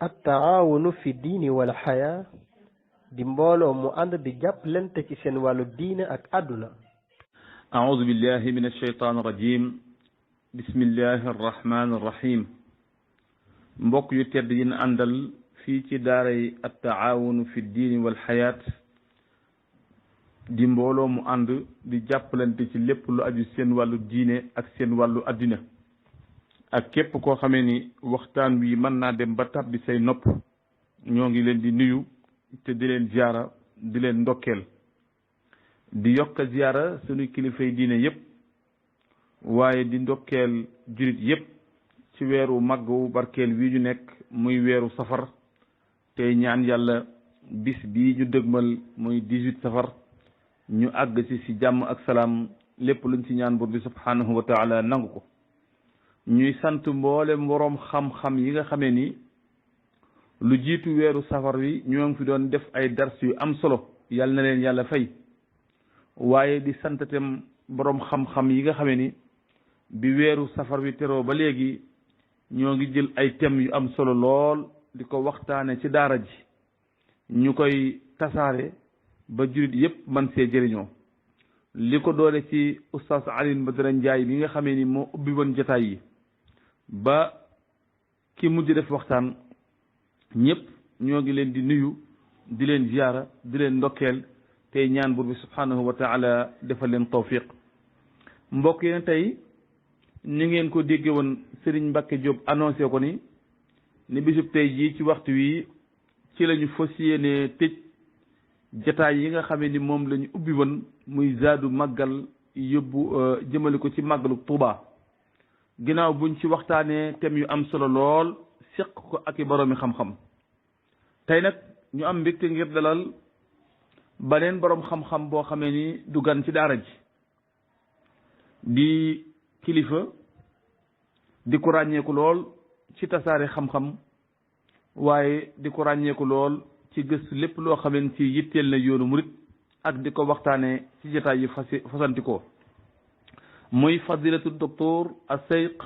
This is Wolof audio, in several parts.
attaawunu fi diini wal xayaa di mbooloo mu ànd di jàppalante ci seen wàllu diine ak àdduna. أعوذ بالله من الشيطان الرجيم بسم الله الرحمن الرحيم mbokk yu tedd yi na àndal fii ci daaray attaawunu fi diini wal xayaat di mbooloo mu ànd di jàppalante ci lépp lu aju seen wàllu diine ak seen wàllu addina ak képp koo xamee ni waxtaan wi mën naa dem ba tàbbi say nopp ñoo ngi leen di nuyu te di leen ziyaara di leen ndokkeel di yokk ziyaara suñu kilifay diine yépp waaye di ndokkeel jurit yépp ci weeru màgg wu barkeel wi ñu nekk muy weeru safar tey ñaan yàlla bis bii ñu dëgmal muy 18 safar ñu àgg ci jàmm ak salaam lépp luñ ci ñaan buur bi subhanahu wa taala nangu ko. ñuy sant mboolem boroom xam-xam yi nga xamee ni lu jiitu weeru safar wi ñoo ngi fi doon def ay dars yu am solo yal na leen yàlla fay waaye di sant tam boroom xam-xam yi nga xamee ni bi weeru safar wi teroo ba léegi ñoo ngi jël ay thèmes yu am solo lool di ko waxtaane ci daara ji ñu koy tasaare ba jurit yépp man see jëriñoo li ko doole ci oustaz Alioune Badara Ndiaye bi nga xamee ni moo ubbi woon jotaay yi ba ki mujj def waxtaan ñëpp ñoo ngi leen di nuyu di leen ziyaara di leen ndokkeel tey ñaan buur bi subhanahu wa taala defal leen tawfiq. mbokk yi tey ni ngeen ko dégge woon Serigne Mbacke Diop annoncé ko ni bisub tey jii ci waxtu wi ci lañu fas yéene tëj jataay yi nga xamee ni moom la ñu ubbi woon muy zaadu màggal yóbbu jëmale ko ci màggalu Tuuba ginnaaw buñ ci waxtaanee thèmes yu am solo lool seq ko ak i boroomi xam-xam tey nag ñu am mbégte ngir dalal baneen boroom xam-xam boo xamee ni du gan ci daara ji di kilifa di ko ràññeeku lool ci tasaare xam-xam waaye di ko ràññeeku lool ci gëstu lépp loo xamee ci yitteel na yoonu murit ak di ko waxtaanee ci jotaay yi fasantikoo muy fadilatu docteur as-Seyq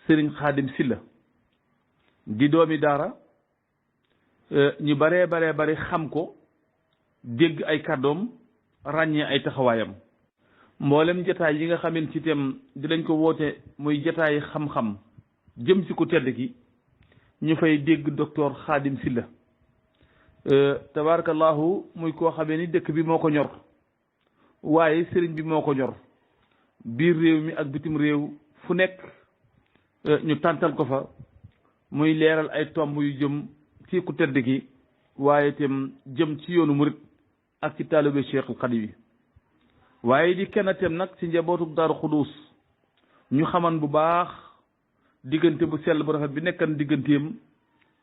Serigne Khadim Sylla di doomi daara ñu baree xam ko dégg ay kàddoom ràññee ay taxawaayam mboolem jotaay yi nga xamee ci itam dinañ ko woote muy jotaay xam-xam jëm ci ku tedd ki ñu fay dégg docteur Khadim Sylla tabarakallahu muy koo xamee ni dëkk bi moo ko ñor waaye sëriñ bi moo ko ñor biir réew mi ak bitim réew fu nekk ñu tàntal ko fa muy leeral ay tomb yu jëm ci ku tedd ki waaye itam jëm ci yoonu murit ak ci taalibe Cheikhul Khadim yi waaye di kenn itam nag ci njabootu Daaru Xuduus ñu xaman bu baax diggante bu sell bu rafet bi nekkan digganteem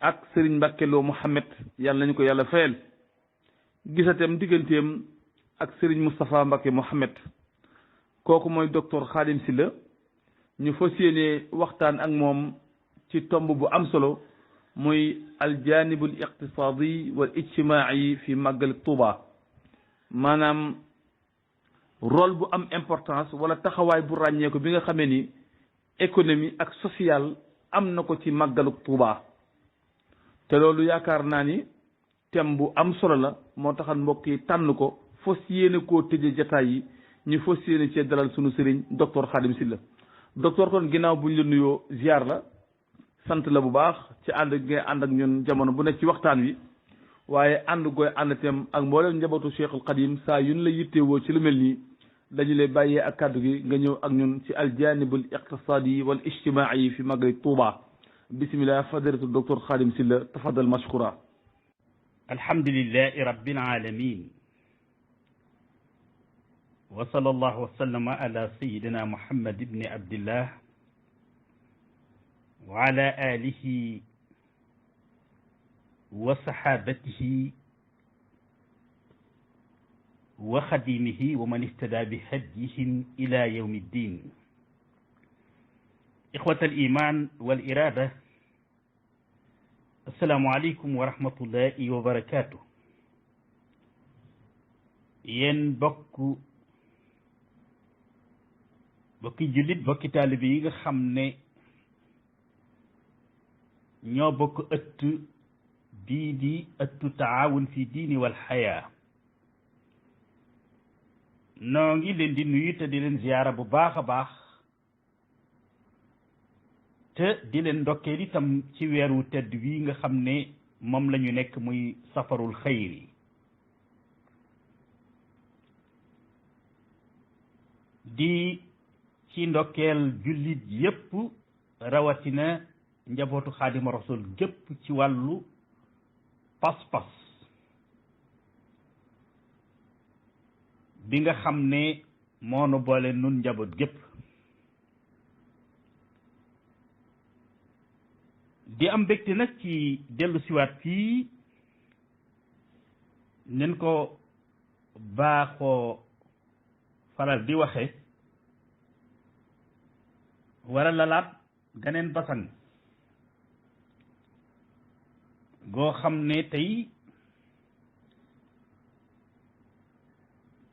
ak Serigne Mbacke Lo Mouhamed yàlla nañu ko yàlla fayal gisatem digganteem ak Serigne Moustapha Mbacke Mouhamed kooku mooy docteur Khadim Sylla ñu fas yéene waxtaan ak moom ci tomb bu am solo muy aljanibul iqtisaadi wal ijtimaai fi màggal Tuuba maanaam rôle bu am importance wala taxawaay bu ràññeeku bi nga xamee ni économie ak social am na ko ci màggalu Tuuba te loolu yaakaar naa ni thème bu am solo la moo taxan mbokk yi tànn ko fas yéene koo tëje jataay yi ñu fas yéene cee dalal sunu sëriñ docteur Khadim Sylla docteur kon ginnaaw buñ la nuyoo ziar la sant la bu baax ci ànd ngay ànd ak ñun jamono bu nekk ci waxtaan wi waaye ànd gooy ànd tem ak mboolem njabootu Cheikhul Khadim saa yun la yittewoo ci lu mel nii dañu lay bàyyee ak kàddu gi nga ñëw ak ñun ci aljanibul iqtisadi wal ijtimaai fi magali Tuuba bismillah fadilatu docteur Khadim Sylla tafadal mashkura. alhamdulillahi rabbil alamin wa sallallahu wa sallama ala sayyidina Muhammad ibni Abdillah wa ala alihi wa sahabatihi wa xadimihi wa man ihtada bi hadiyihim ila yawmi ddin. ixwat al iman wal irada, assalaamu aleykum wa rahmatullahi wa barakatuh. yéen bokki jullit bokki taalibe yi nga xam ne ñoo bokk ëtt bii di ëttu taawun fi diini wal xayaa noo ngi leen di nuyu te di leen ziyaara bu baax a baax te di leen ndokkeel itam ci weeru tedd wi nga xam ne moom la ñu nekk muy safarul xayri di ci ndokkeel jullit yépp rawatina njabootu xaadima rasul gépp ci wàllu pas-pas bi nga xam ne moonu boole nun njaboot gépp di am mbégte nag ci dellu siwaat fii nen ko baaxoo faral di waxe wara lalaat ganeen basan goo xam ne tey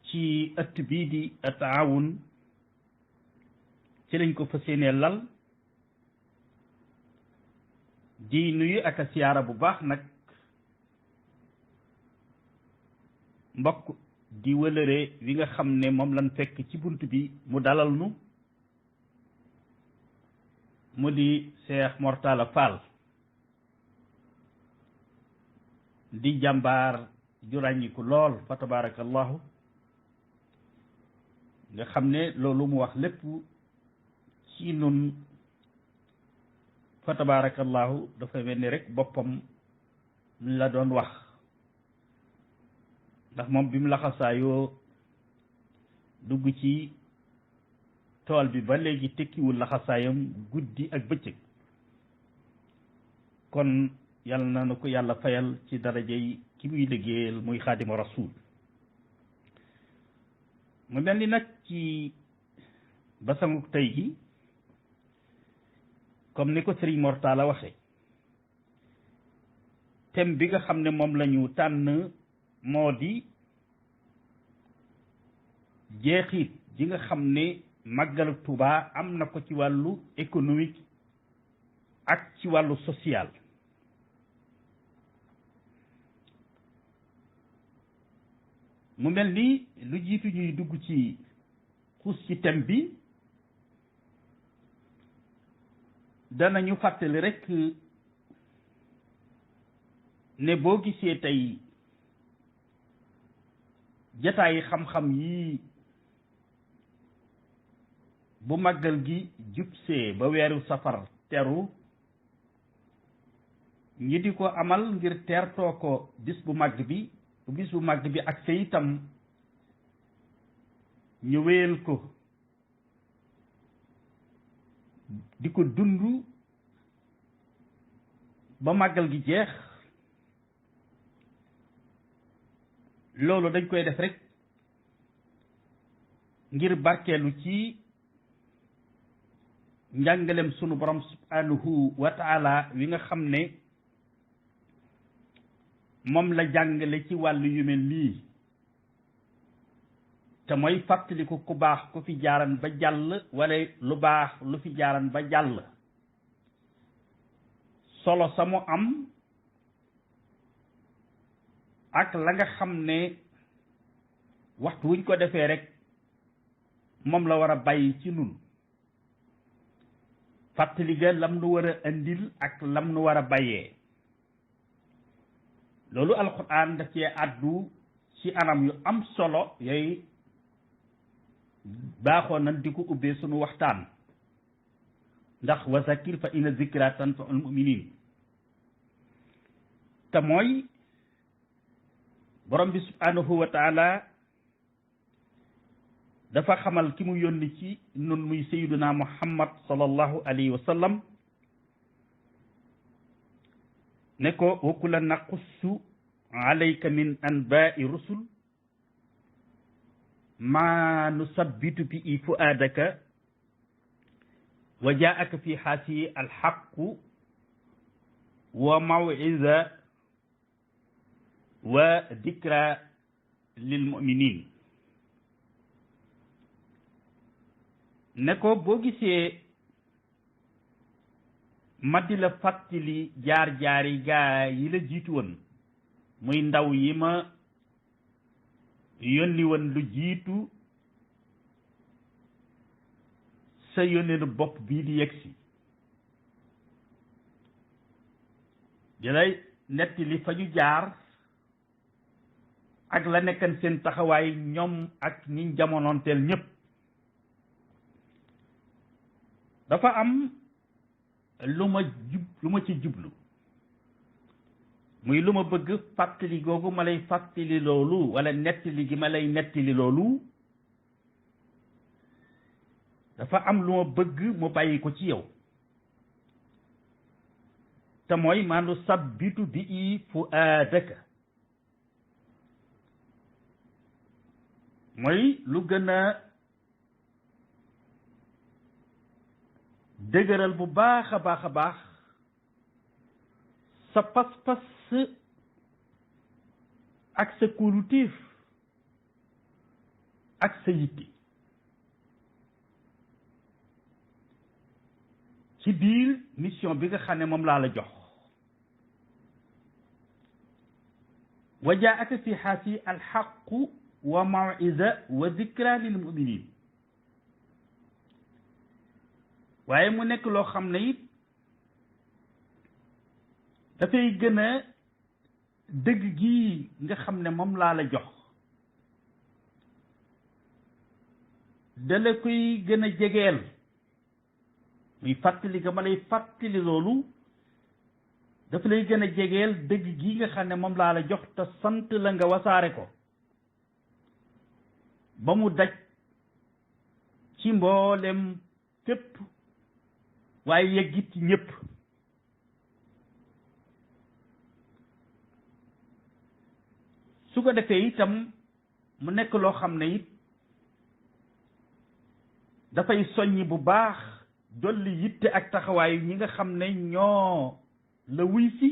ci ëtt bii di taawun ci lañ ko fas yéenee lal di nuyu ak a siyaara bu baax nag mbokk di wëlëre wi nga xam ne moom lañ fekk ci bunt bi mu dalal nu mu di Cheikh Mortala Fall di jàmbaar ju ràññiku lool fa tabarakallahu nga xam ne loolu mu wax lépp ci nun fa tabarakallahu dafa mel ni rek boppam la doon wax ndax moom bi mu laxasaayoo dugg ci tool bi ba léegi tekkiwul laxasaayam guddi ak bëccëg kon yàlla na nu ko yàlla fayal ci daraja yi ki muy liggéeyal muy xaadima rasul mu mel ni nag ci basangu tey gi comme ni ko Sëriñ Mortala waxe thème bi nga xam ne moom la ñu tànn moo di jeexit ji nga xam ne màggalu Tuubaa am na ko ci wàllu économique ak ci wàllu social mu mel ni lu jiitu ñuy dugg ci xuus ci thème bi danañu fàttali rekk ne boo gisee tey jataayi xam-xam yii bu màggal gi jubsee ba weeru safar teru ñi di ko amal ngir teertoo ko bis bu màgg bi ak sa itam ñu wéyal ko di ko dund ba màggal gi jeex loolu dañ koy def rek ngir barkeelu ci njàngalem sunu borom subhanahu wa taala wi nga xam ne moom la jàngale ci wàllu yu mel nii te mooy fàttaliku ku baax ku fi jaaran ba jàll wala lu baax lu fi jaaran ba jàll solo sa mu am ak la nga xam ne waxtu wuñ ko defee rek moom la war a bàyyi ci nun fàttali ga lam nu war a andil ak lam nu war a bàyyee loolu alquran da cee àddu ci anam yu am solo yooyu baaxoo nan di ko ubbee sunu waxtaan ndax wa zakir fa inna zikra tanfa'ul mu'minin te mooy borom bi subhanahu wa taala dafa xamal ki mu yónni ci nun muy sayyiduna muhammad sallallahu alayhi wa sallam ne ko wa kullan naqussu alayka min anba'i rusul ma nusabbitu bi fu'adaka wa ja'aka fi haasi alhaqqu wa maw'iza wa dikra lil mu'minin ne ko boo gisee ma di la fàttali jaar-jaari gaa yi la jiitu woon muy ndaw yi ma yónni woon lu jiitu sa yónneenu bopp bii di yegsi di lay nettali fa ñu jaar ak la nekkan seen taxawaay ñoom ak ñi jamonoonteel ñépp dafa am lu ma ci jublu muy lu ma bëgg fàttali googu ma lay fàttali loolu wala nettali gi ma lay nettali loolu dafa am lu ma bëgg mu bàyyi ko ci yow te mooy maanu sabbitu bi i fuaadaka mooy lu gën a dëgëral bu baax a baax a baax sa pas-pas ak sa kóoluteef ak sa yitte ci biir mission bi nga xam ne moom laa la jox wa jaaka fi haasi alxaqu wa maw'iza wa dikra lil muminin waaye mu nekk loo xam ne it dafay gën a dëgg gi nga xam ne moom laa la jox dala koy gën a jegeel muy fàttali nga ma lay fàttali loolu dafa lay gën a jegeel dëgg gi nga xam ne moom laa la jox te sant la nga wasaare ko ba mu daj ci mboolem fépp waaye yeggit ci ñépp su ko defee itam mu nekk loo xam ne it dafay soññi bu baax dolli yitte ak taxawaayu ñi nga xam ne ñoo la wuy si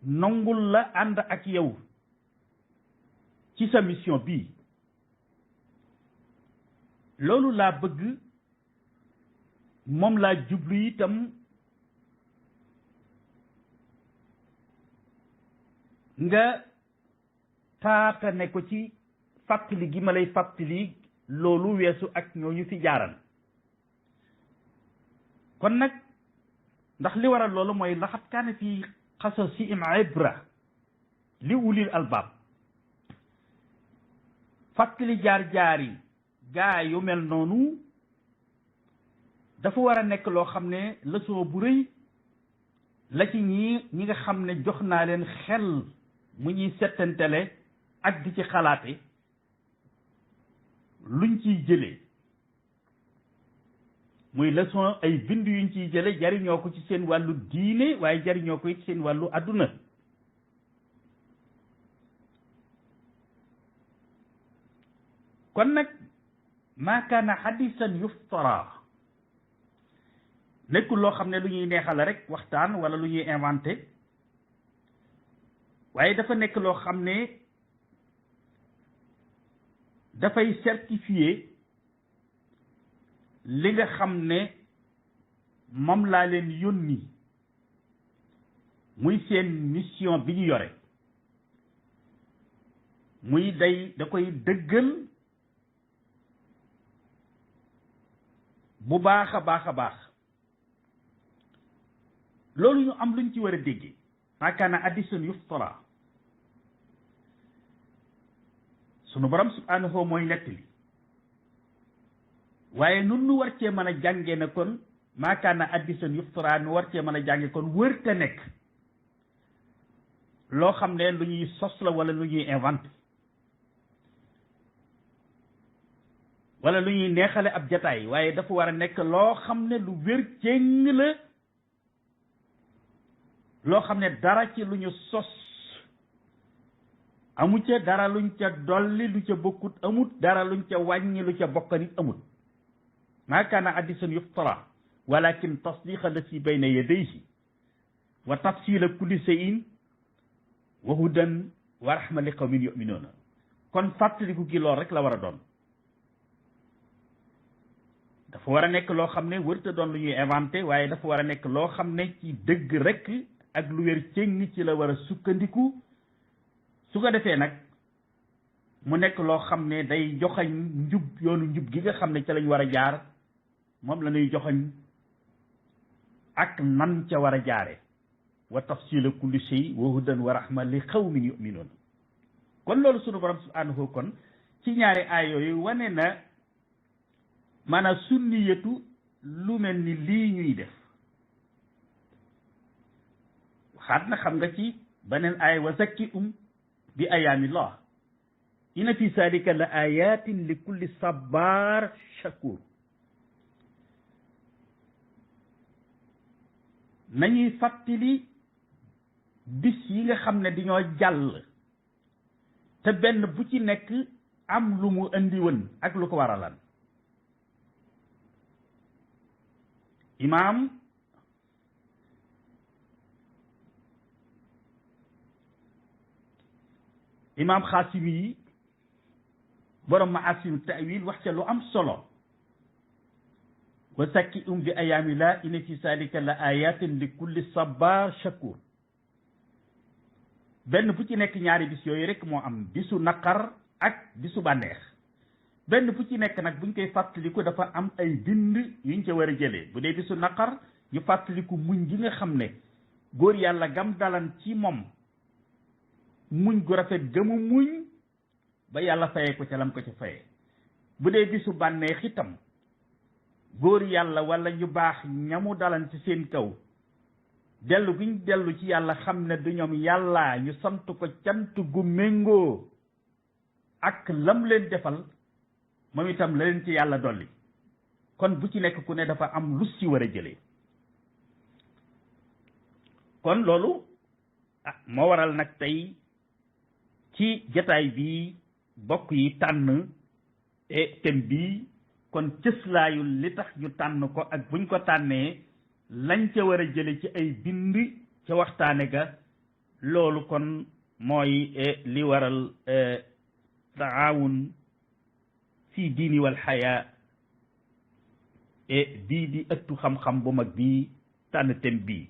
nangul la ànd ak yow ci sa mission bii loolu laa bëgg moom laa jublu itam nga taatane ko ci fàttali gi ma lay fàttali loolu weesu ak ñooñu fi jaaran kon nag ndax li waral loolu mooy laxat kaane fi qasasihim ibra li ulil albaab fàttali jaar-jaari gaa yu mel noonu dafa war a nekk loo xam ne leçon bu rëy la ci ñi nga xam ne jox naa leen xel mu ñuy settantele ak di ci xalaate luñ ciy jëlee muy leçon ay bind yuñ ciy jële jariñoo ko ci seen wàllu diine waaye jariñoo ko ci seen wàllu àdduna kon nag maa kaana hadisan yuftara nekkul loo xam ne lu ñuy neexale rek waxtaan wala lu ñuy inventé waaye dafa nekk loo xam ne dafay certifié li nga xam ne moom laa leen yónni muy seen mission bi ñu yore muy da koy dëggal bu baax a baax a baax loolu ñu am luñ ci war a déggee maa kaana hadiisan yuftara sunu borom subhanahu mooy nettali waaye nun nu war cee mën a jànge na kon maa kaana hadiisan yuftara nu war cee mën a jànge kon wër te nekk loo xam ne lu ñuy sos la wala lu ñuy inventé wala lu ñuy neexale ab jataay waaye dafa war a nekk loo xam ne lu wér céng la loo xam ne dara ci lu ñu sos amu ca dara luñ ca dolli lu ca bokkut amut dara luñ ca wàññi lu ca bokk nit amut maa kaana hadiisan yuftara walakin tasdiqa allati bayna yadayhi wa tafsila kulli shay'in wa hudan wa rahma li qawmin yu'minuuna kon fàttaliku gi lool rek la war a doon dafa war a nekk loo xam ne wërta doon lu ñuy inventé waaye dafa war a nekk loo xam ne ci dëgg rek ak lu wér cëng ci la war a sukkandiku su ko defee nag mu nekk loo xam ne day joxañ njub yoonu njub gi nga xam ne ca lañ war a jaar moom la ñuy joxañ ak nan ca war a jaare wa tafsila kulli shay wa hudan wa rahma li qawmin yu'minun kon loolu sunu borom subhanahu kon ci ñaari aay yooyu wane na maanaam sunniyatu lu mel ni lii ñuy def waxaat na xam nga ci beneen aay wa zakki bi ayaamillah inna fi zalika la ayatin li kulli sabar shakur nañuy fàttali bis yi nga xam ne dañoo jàll te benn bu ci nekk am lu mu indi woon ak lu ko waralan imaam xaasimi yi borom maasinu ta'wil wax ca lu am solo wa sakki bi ayaamillah inna fi zalika la ayatin li kulli sabar shakur benn bu ci nekk ñaari bis yooyu rek moo am bisu naqar ak bisu bànneex benn bu ci nekk nag buñ koy fàttaliku dafa am ay bind yuñ ca war a jëlee bu dee bisu naqar ñu fàttaliku muñ gi nga xam ne góor yàlla gam dalan ci moom muñ gu rafet gëmu muñ ba yàlla fayee ko ca lam ko ca fayee bu dee bisu bànneex itam góor yàlla wala ñu baax ñamu dalan ci seen kaw dellu guñ dellu ci yàlla xam ne du ñoom yàlla ñu sant ko cant gu méngoo ak lam leen defal moom itam la leen ci yàlla dolli kon bu ci nekk ku ne dafa am lu ci war a jëlee kon loolu moo waral nag tey ci jataay bi bokk yi tànn thème bi kon cëslaayul li tax ñu tànn ko ak buñ ko tànnee lañ ca war a jële ci ay bind ca waxtaane ga loolu kon mooy li waral taawun fii diini wal xayaa bii di ëttu xam-xam bu mag bii tànn thème bii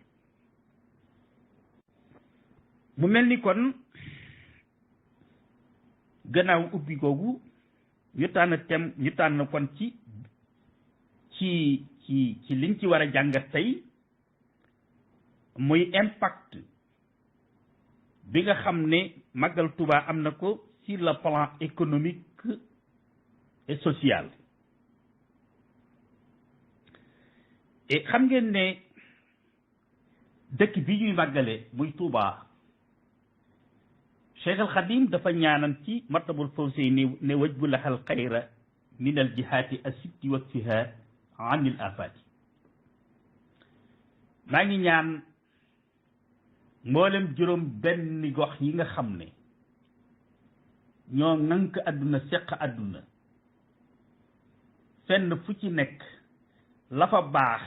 mu mel ni kon gannaaw ubbi googu ñu tànn thème ñu tànn kon ci liñ ci war a jàngat tey muy impact bi nga xam ne Màggal Tuuba am na ko sur le plan économique et social et xam ngeen ne dëkk bi ñuy màggale muy Tuuba Cheikh al Xadim dafa ñaanan ci Matlabul Fawzayni ne wajbu lahal xayra min al jihaati asitti wakfiha anil afati maa ngi ñaan mboolem juróom benn gox yi nga xam ne ñoo ŋànk àdduna seq àdduna fenn fu ci nekk la fa baax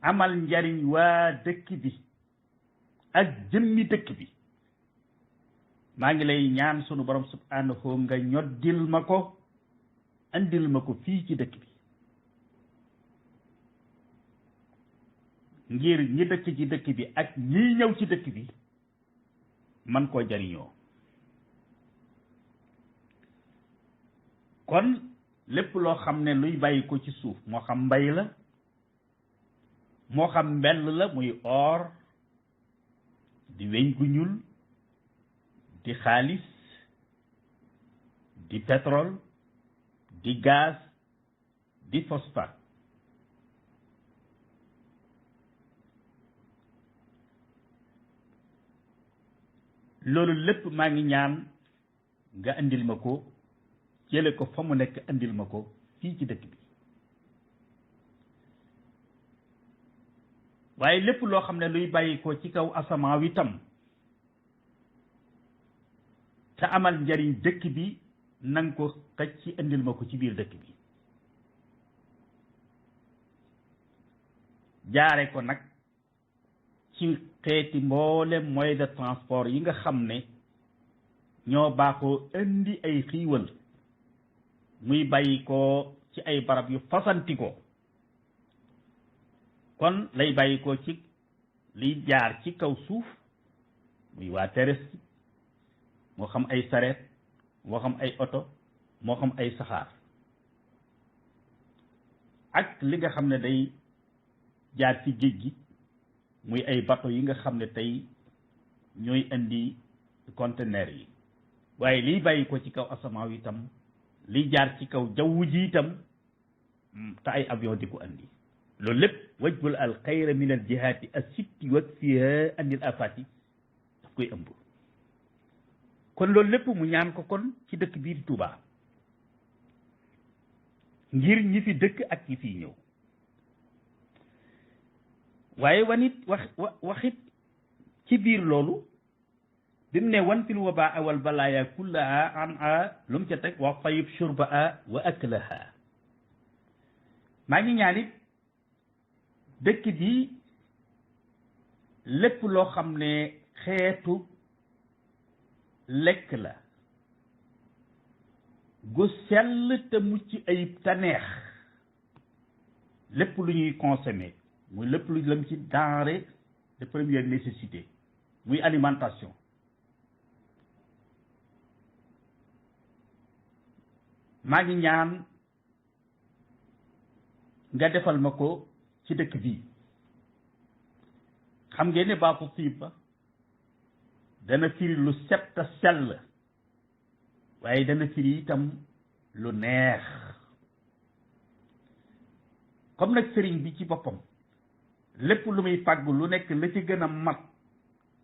amal njariñ waa dëkk bi ak jëmmi dëkk bi maa ngi lay ñaan sunu borom subhanahu nga ñoddil ma ko andil ma ko fii ci dëkk bi ngir ñi dëkk ci dëkk bi ak ñiy ñëw ci dëkk bi man koo jariñoo kon lépp loo xam ne luy bàyyi ko ci suuf moo xam mbay la moo xam mbell la muy or di weñ gu ñuul di xaalis di pétrole di gaz di phosphate loolu lépp maa ngi ñaan nga andil ma ko jële ko fa mu nekk andil ma ko fii ci dëkk bi waaye lépp loo xam ne luy bàyyi ko ci kaw asamaaw itam te amal njariñ dëkk bi nang ko xëj ci andil ma ko ci biir dëkk bi jaare ko nag ci xeeti mboolem moyen de transport yi nga xam ne ñoo baaxoo indi ay xiiwal muy bàyyi ko ci ay barab yu fasantikoo kon lay bàyyi ko ci liy jaar ci kaw suuf muy waa terrestre moo xam ay sareet moo xam ay oto moo xam ay saxaar ak li nga xam ne day jaar ci géej gi muy ay bateau yi nga xam ne tey ñooy indi conteneur yi waaye liy bàyyi ko ci kaw asamaaw itam liy jaar ci kaw jaww ji itam te ay avion di ko andi loolu lépp wajbul al xayra min al jihaati asitti wak fiha anil afati daf koy ëmb kon loolu lépp mu ñaan ko kon ci dëkk bii di Touba ngir ñi fi dëkk ak ñi fiy ñëw waaye wanit waxit ci biir loolu bi mu ne wan fil wabaa wal balaaya kullaha an a lu mu ca teg wa fayib shurba a wa aklaha maa ngi ñaan it dëkk bi lépp loo xam ne xeetu lekk la gu sell te mucc ayib te neex lépp lu ñuy consommer muy lépp lu lam ci denrée de première nécessité muy alimentation maa ngi ñaan nga defal ma ko ci dëkk bii xam ngeen ne baatu tiib ba dana firi lu set te sell waaye dana firi itam lu neex comme nag sëriñ bi ci boppam lépp lu muy fàggu lu nekk la ci gën a mat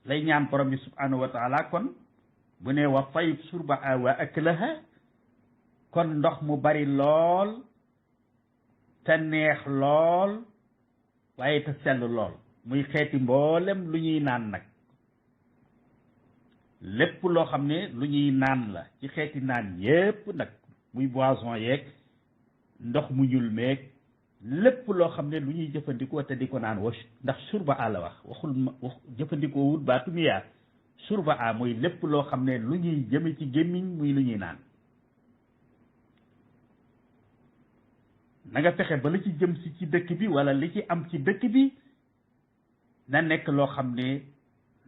lay ñaan borom bi subhanahu wa taala kon bu ne wa tayib surba a wa aklaha kon ndox mu bari lool te neex lool waaye te sell lool muy xeeti mboolem lu ñuy naan nag lépp loo xam ne lu ñuy naan la ci xeeti naan yépp nag muy boisson yeeg ndox mu ñuul meeg lépp loo xam ne lu ñuy jëfandikoo te di ko naan wa ndax surba a la wax jëfandikoo wut baatu miyaa surba a mooy lépp loo xam ne lu ñuy jëme ci gémmiñ muy lu ñuy naan na nga fexe ba li ci jëm si ci dëkk bi wala li ci am ci dëkk bi na nekk loo xam ne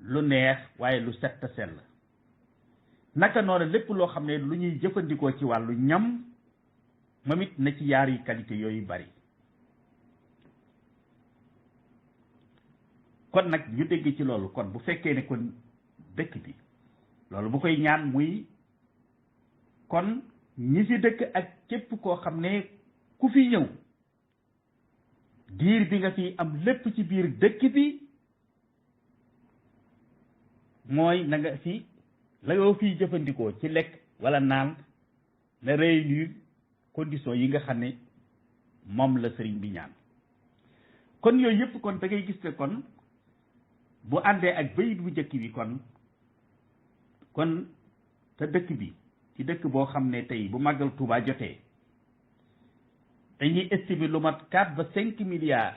lu neex waaye lu set te sell naka noonu lépp loo xam ne lu ñuy jëfandikoo ci wàllu ñam moom it na ci yaari qualité yooyu bari kon nag ñu dégg ci loolu kon bu fekkee ne kon dëkk bi loolu bu koy ñaan muy kon ñi ci dëkk ak képp koo xam ne ku fi ñëw diir bi nga fi am lépp ci biir dëkk bi mooy na nga fi la yoo fiy jëfandikoo ci lekk wala naan na réunir conditions yi nga xam ne moom la sëriñ bi ñaan kon yooyu yëpp kon da ngay gis ne kon bu àndee ak bayit bu njëkk bi kon te dëkk bi ci dëkk boo xam ne tey bu màggal Tuubaa jotee dañuy estimer lu mat 4 ba 5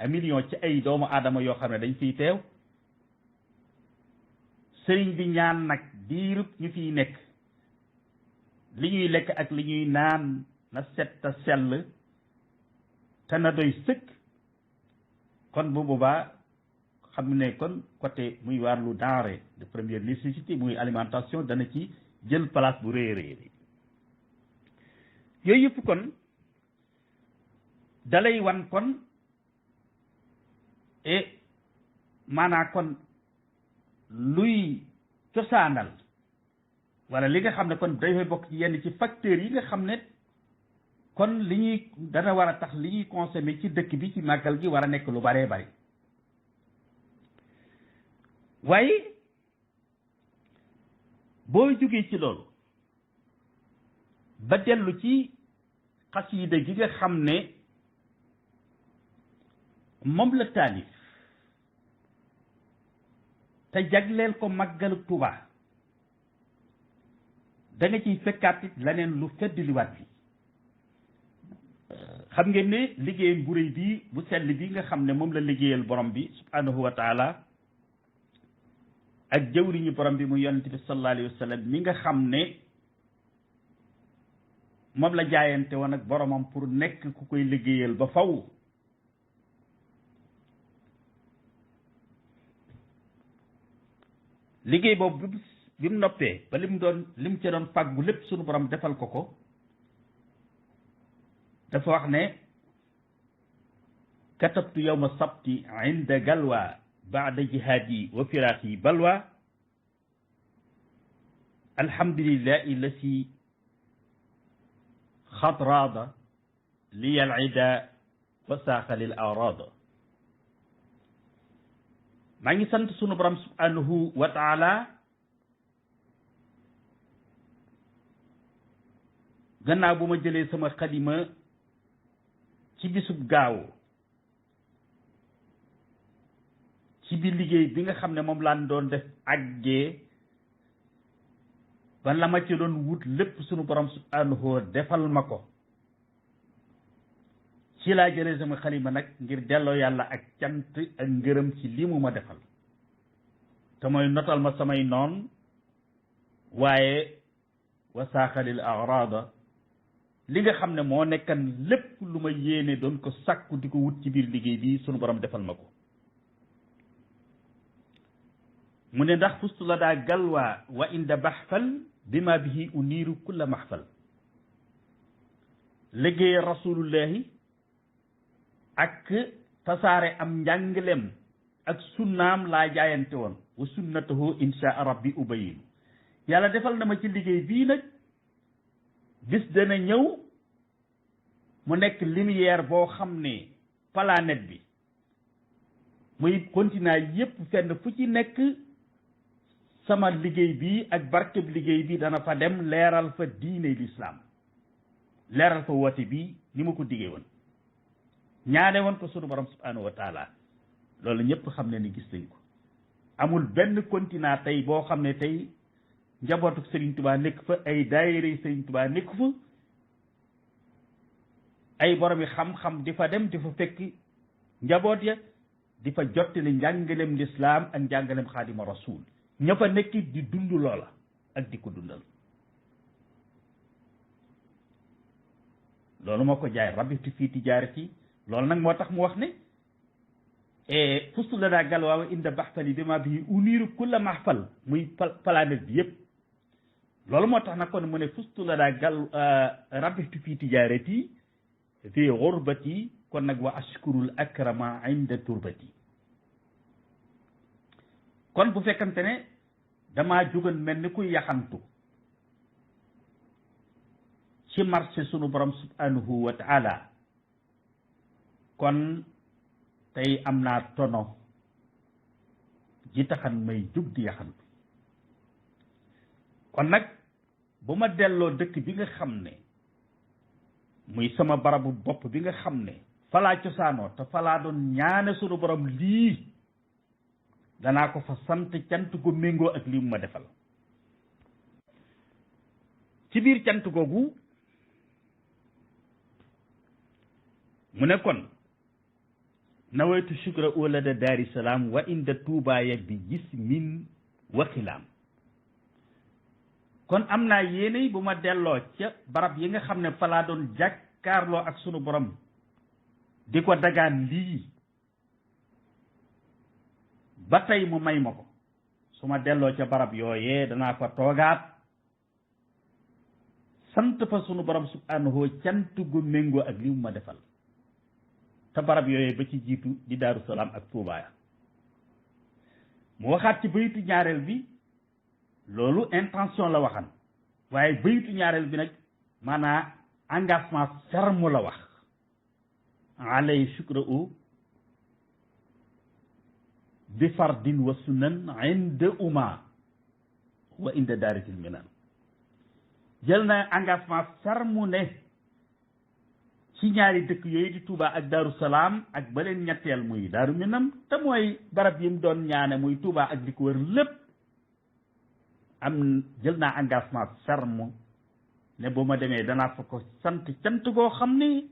millions ci ay doomu aadama yoo xam ne dañ fiy teew sëriñ bi ñaan nag diirub ñu fiy nekk li ñuy lekk ak li ñuy naan na set te sell te na doy sëkk kon bu boobaa xam ne kon côté muy wàllu denrée de première nécessité muy alimentation dana ci jël place bu rëy rëy yooyu yëpp kon dalay wan kon maanaa kon luy cosaanal wala li nga xam ne kon dafay bokk ci yenn ci facteurs yi nga xam ne kon li ñuy dana war a tax li ñuy consommer ci dëkk bi ci màggal gi war a nekk lu baree bari waaye boo jógee ci loolu ba dellu ci xasida gi nga xam ne moom la taalif te jagleel ko màggalu Tuubaa da nga ciy fekkaat it leneen lu feddliwaat bi xam ngeen ne liggéeyam bu réy bii bu sell bi nga xam ne moom la liggéeyal borom bi subhanahu wa taala ak jëwriñu borom bi mu yonent bi sallallahu alayhi wa sallam mi nga xam ne moom la jaayante woon ak boromam pour nekk ku koy liggéeyal ba faw liggéey boobu bi mu noppee ba lim ca doon fàggu lépp sunu borom defal ko ko dafa wax ne katabtu yawma sabti inda galwa baada jihaadi wa firaaqi balwa alhamdulillahi lasi xad raada liya alida wa saaqa lil arada maa ngi sant sunu borom subhanahu wa taala gannaaw bu ma jëlee sama xalima ci bisub gaaw ci biir liggéey bi nga xam ne moom laan doon def àggee ba la ma ci doon wut lépp sunu borom subhanahu defal ma ko ci laa jëlee sama xalima nag ngir delloo yàlla ak cant ak ngërëm ci lii mu ma defal te mooy notal ma samay noon waaye wa saaxalil arada li nga xam ne moo nekkan lépp lu ma yéene doon ko sàkku di ko wut ci biir liggéey bi sunu borom defal ma ko mu ne ndax fustu la daa galwaa wa inda baxfal bima bihi uniiru kulla maxfal liggéey rasulullahi ak tasaare am njàngaleem ak sunnaam laa jaayante woon wa sunnatahu insha rabbi ubayinu yàlla defal na ma ci liggéey bii nag bis dana ñëw mu nekk lumière boo xam ne planète bi muy continent yépp fenn fu ci nekk sama liggéey bi ak barkeb liggéey bi dana fa dem leeral fa diine l'islam leeral fa woote bi ni ma ko diggee woon ñaane woon ko sunu borom subhanahu wa taala loolu ñëpp xam ne ni gis nañ ko amul benn continent tey boo xam ne tey njabootu Serigne Touba nekk fa ay daayira Serigne Touba nekk fa ay borom yi xam-xam di fa dem di fa fekk njaboot ya di fa jottali njàngaleem lislaam ak njàngaleem xaadima rasul ña fa nekk di dund loola ak di ko dundal loolu moo ko jaay rabitu fii tijaarati loolu nag moo tax mu wax ne fustu la daa galwaawa inda baxfali bi ma bii uniiru kulla mahfal muy planète bi yépp loolu moo tax nag kon mu ne fustu la daa gal rabitu fii tijaarati fii xurbati kon nag wa ashkurul akrama inda turbati kon bu fekkante ne damaa jógan mel ni kuy yaxantu ci marché sunu borom subhanahu wa taala kon tey am naa tono ji taxan may jóg di yaxantu kon nag bu ma delloo dëkk bi nga xam ne muy sama barabu bopp bi nga xam ne falaa cosaanoo te falaa doon ñaane sunu borom lii danaa ko fa sant cant gu méngoo ak lii mu ma defal ci biir cant googu mu ne kon nawaytu shukra ulada daari salaam wa inda tuubaaya bi jismin wa xilaam kon am naa yéene bu ma delloo ca barab yi nga xam ne falaa doon jàkkaarloo ak sunu borom di ko dagaan lii ba tey mu may ma ko su ma delloo ca barab yooyee danaa fa toogaat sant fa sunu borom subhanahu cant gu méngoo ak li mu ma defal te barab yooyee ba ci jiitu di daaru salaam ak tuubaaya mu waxaat ci bayitu ñaareel bi loolu intention la waxan waaye bayitu ñaareel bi nag maanaam engagement ferme la wax alay shukra u bi fardin wa sunan inda uma wa inda daaritil minan jël na engagement ferme ne ci ñaari dëkk yooyu di Touba ak Daaru Salaam ak ba leen ñetteel muy Daaru Minam te mooy barab yi mu doon ñaane muy Touba ak di ko wër lépp am jël naa engagement ferme ne bu ma demee danaa fa ko sant cant goo xam ni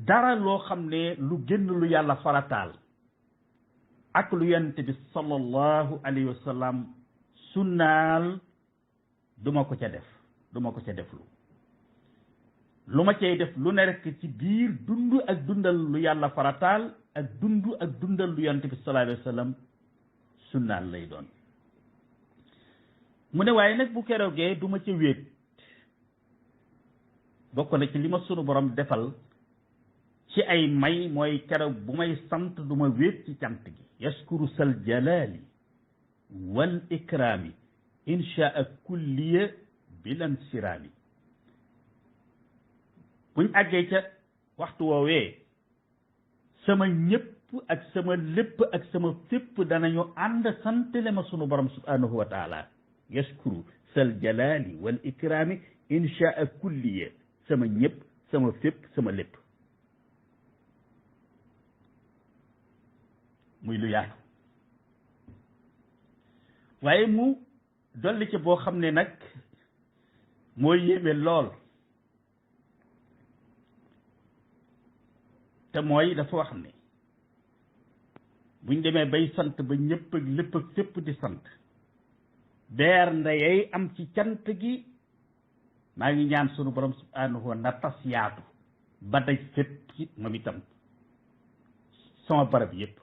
dara loo xam ne lu génn lu yàlla farataal ak lu yonent bi sallallahu alayhi wa sallam sunnaal duma ko ca def lu ma cay def lu ne rek ci biir dund ak dundal lu yàlla farataal ak dundal lu yonent bi sallallahu alayhi wa sallam sunnaal lay doon mu ne waaye nag bu keroogee du ma ca wéet bokk na ci li ma sunu borom defal ci ay may mooy keroog bu may sant du ma wéet ci cant gi yaskuru sal jalali wal ikrami inshaa kulliya bilan siraami buñ àggee ca waxtu woowee sama ñëpp ak sama lépp ak sama fépp danañu ànd santale ma sunu borom subhanahu wa taala yaskuru sal jalali wal ikrami inshaa kulliya sama ñëpp sama fépp sama lépp muy lu yaatu waaye mu dolli ci boo xam ne nag moo yéeme lool te mooy dafa wax ne buñ demee bay sant ba ñëpp ak lépp ak fépp di sant beer ndeyay am ci cant gi maa ngi ñaan sunu borom subhanahu wa na tas yaatu ba daj fépp ci moom itam sama barab yépp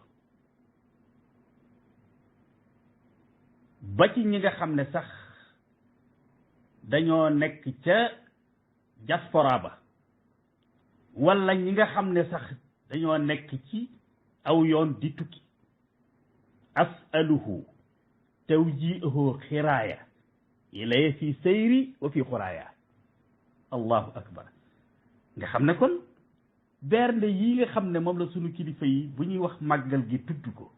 ba ci ñi nga xam ne sax dañoo nekk ca diaspora ba wala ñi nga xam ne sax dañoo nekk ci aw yoon di tukki as'aluhu tawjiihu xiraaya ilay fi sayri wa fi xuraaya allahu akbar nga xam ne kon bernde yi nga xam ne moom la sunu kilifa yi bu ñuy wax màggal gi tudd ko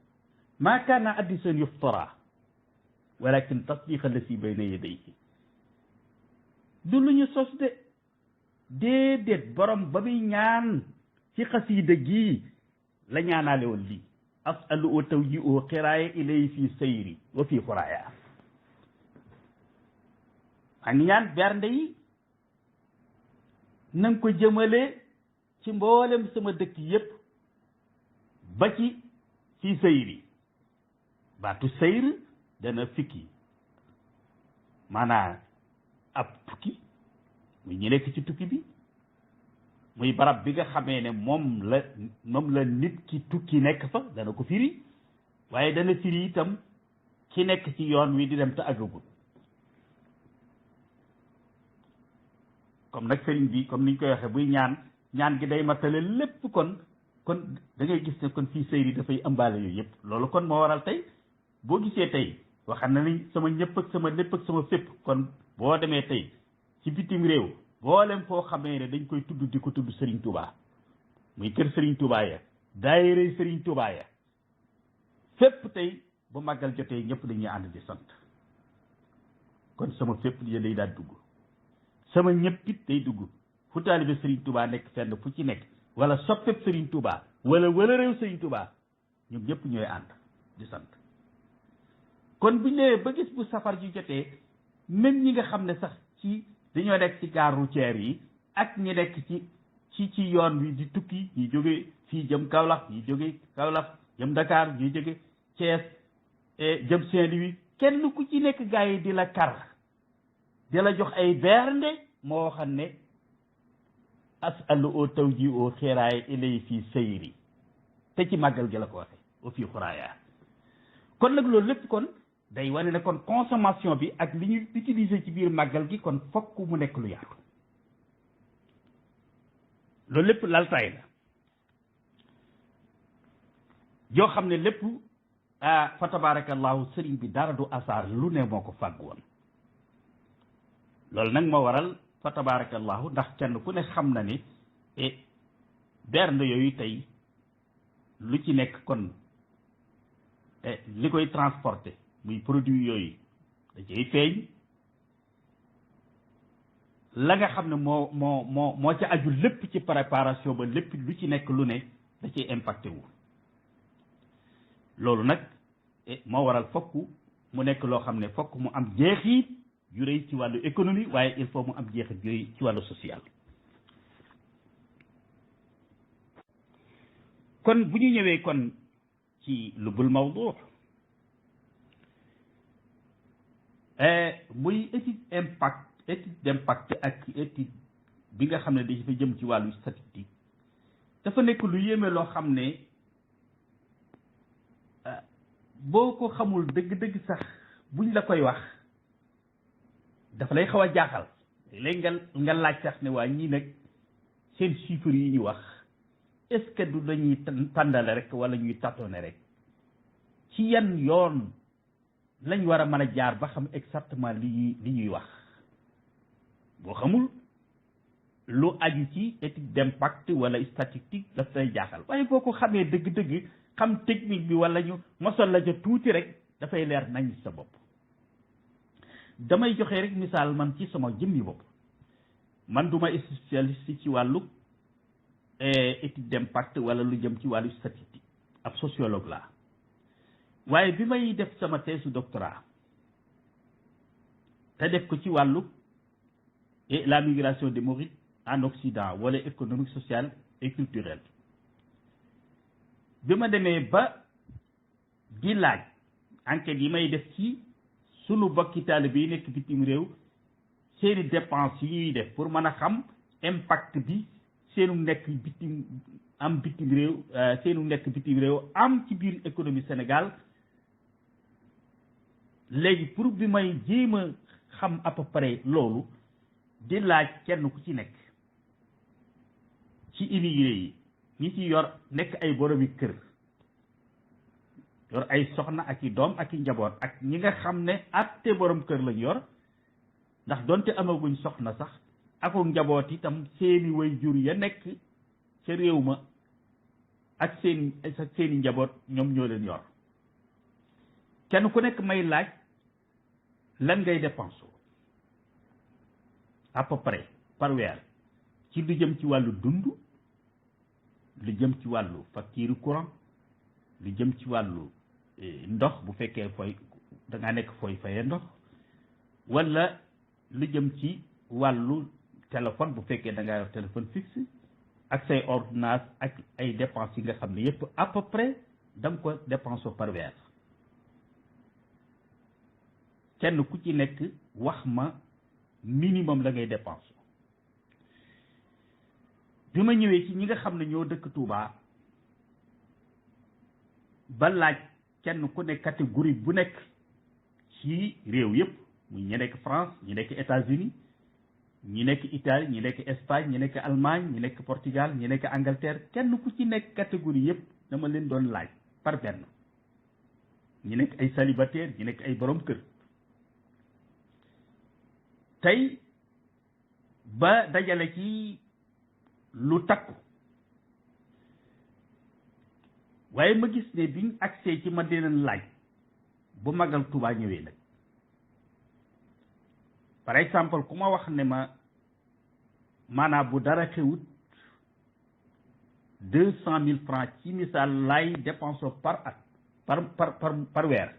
maa kaana hadiisan yuftara walakin tasdiqa allati bayna yadayhi du lu ñu sos de déedéet borom ba muy ñaan ci xasiida gii la ñaanaale woon lii asalu wa tawji'u xiraaya ilay fi sayri wa fi xuraaya maa ngi ñaan bernde yi na nga ko jëmale ci mboolem sama dëkk yépp ba ci fi sayri baatu sayr dana fikki maanaam ab tukki muy ñi nekk ci tukki bi muy barab bi nga xamee ne moom la nit ki tukki nekk fa dana ko firi waaye dana firi itam ki nekk ci yoon wi di dem te àggagul comme nag sëriñ bi comme niñ koy waxee buy ñaan gi day matale lépp kon da ngay gis ne kon fii sëyri dafay ëmbaale yooyu yëpp loolu kon moo waral tey boo gisee tey waxam na ni sama ñëpp ak sama lépp ak sama fépp kon boo demee tey ci bitim réew boolem foo xamee ne dañ koy tudd di ko tudd Serigne Touba muy kër Serigne Touba ya daayira Serigne Touba ya fépp tey bu màggal jotee ñëpp dañuy ànd di sant kon sama fépp di day daal dugg sama ñëpp it day dugg fu taalibe Serigne Touba nekk fenn fu ci nekk wala soppeeb Serigne Touba wala réew Serigne Touba ñoom ñëpp ñooy ànd di sant kon bu ñëwee ba gis bu safar ji jotee même ñi nga xam ne sax ci dañoo nekk ci gare routière yi ak ñi nekk ci yoon wi di tukki ñi jóge fii jëm Kaolack ñi jóge Kaolack jëm Dakar ñi jóge Thiès jëm Saint-Louis kenn ku ci nekk gaa yi di la kar di la jox ay bernde moo xam ne asalu oo tawji oo xiraaya ilay fii sayri te ci màggal gi la ko waxe o fii xuraaya kon nag loolu lépp kon day wane ne kon consommation bi ak li ñu utiliser ci biir màggal gi kon fokk mu nekk lu yaatu loolu lépp laltaay la yoo xam ne lépp fa tabarakallahu sëriñ bi dara du asaar lu ne moo ko fàgg woon loolu nag moo waral fa tabarakallahu ndax kenn ku ne xam na ni bernde yooyu tey lu ci nekk kon li koy transporter muy produit yooyu da cay feeñ la nga xam ne moo ca aju lépp ci préparation ba lépp lu ci nekk lu ne da ciy impacté wu loolu nag moo waral fokk mu nekk loo xam ne fokk mu am jeexit yu rëy ci wàllu économie waaye il faut mu am jeexit yooyu ci wàllu social kon bu ñu ñëwee kon ci lubul mawdu muy étude d'impact ak étude bi nga xam ne dafa jëm ci wàllu statistique dafa nekk lu yéeme loo xam ne boo ko xamul dëgg-dëgg sax buñ la koy wax dafa lay xaw a jaaxal léegi nga laaj sax ne waa ñii nag seen chiffres yi ñu wax est-ce que du dañuy tàndale rek wala ñuy tâtonner rek ci yan yoon lañ war a mën a jaar ba xam exactement li ñuy wax boo xamul lu aju ci étude d'impact wala statistique daf lay jaaxal waaye boo ko xamee dëgg-dëgg xam technique bi wala ñu mosal la ca tuuti rek dafay leer nañ sa bopp. damay joxe rek misaal man ci sama jëmmi bopp man duma spécialiste ci wàllu étude d'impact wala lu jëm ci wàllu statistique ab sociologue la waaye bi may def sama thèse doctorat te def ko ci wàllu et la migration des Mourides en Occident wala économique sociale et culturelle bi ma demee ba di laaj enquête yi may def ci sunu bokki taalibe yi nekk bitim réew seeni dépense yi ñuy def pour mën a xam impact bi seenu nekk bitim réew seenu nekk bitim réew am ci biir économie Sénégal léegi pour bi may jéem a xam à peu près loolu di laaj kenn ku ci nekk ci immigré yi ñi ci yor nekk ay boromi kër yor ay soxna ak i doom ak i njaboot ak ñi nga xam ne atte borom kër lañ yor ndax donte amaguñ soxna sax ako njaboot itam seeni way jur ya nekk ca réew ma ak seeni njaboot ñoom ñoo leen yor kenn ku nekk may laaj lan ngay dépense à peu près par weer ci lu jëm ci wàllu dund lu jëm ci wàllu facture courant lu jëm ci wàllu ndox bu fekkee fooy da ngaa nekk fooy fayee ndox wala lu jëm ci wàllu téléphone bu fekkee da ngaa yor téléphone fixe ak say ordonnance ak ay dépenses yi nga xam ne yépp à peu près da nga ko dépense par weer kenn ku ci nekk wax ma minimum la ngay dépense bi ma ñëwee ci ñi nga xam ne ñoo dëkk Touba ba laaj kenn ku ne catégorie bu nekk ci réew yépp muy ñi nekk France ñi nekk États-Unis ñi nekk Italie ñi nekk Espagne ñi nekk Allemagne ñi nekk Portugal ñi nekk Angleterre kenn ku ci nekk catégorie yépp dama leen doon laaj par benn ñi nekk ay célibataire ñi nekk ay borom kër tey ba dajale ci lu takku waaye ma gis ne biñ accès ci ma dinañ laaj bu magal Tuubaa ñëwee nag par exemple ku ma wax ne ma maanaam bu dara xewut 200,000 francs ci misaal laay dépense par at par weer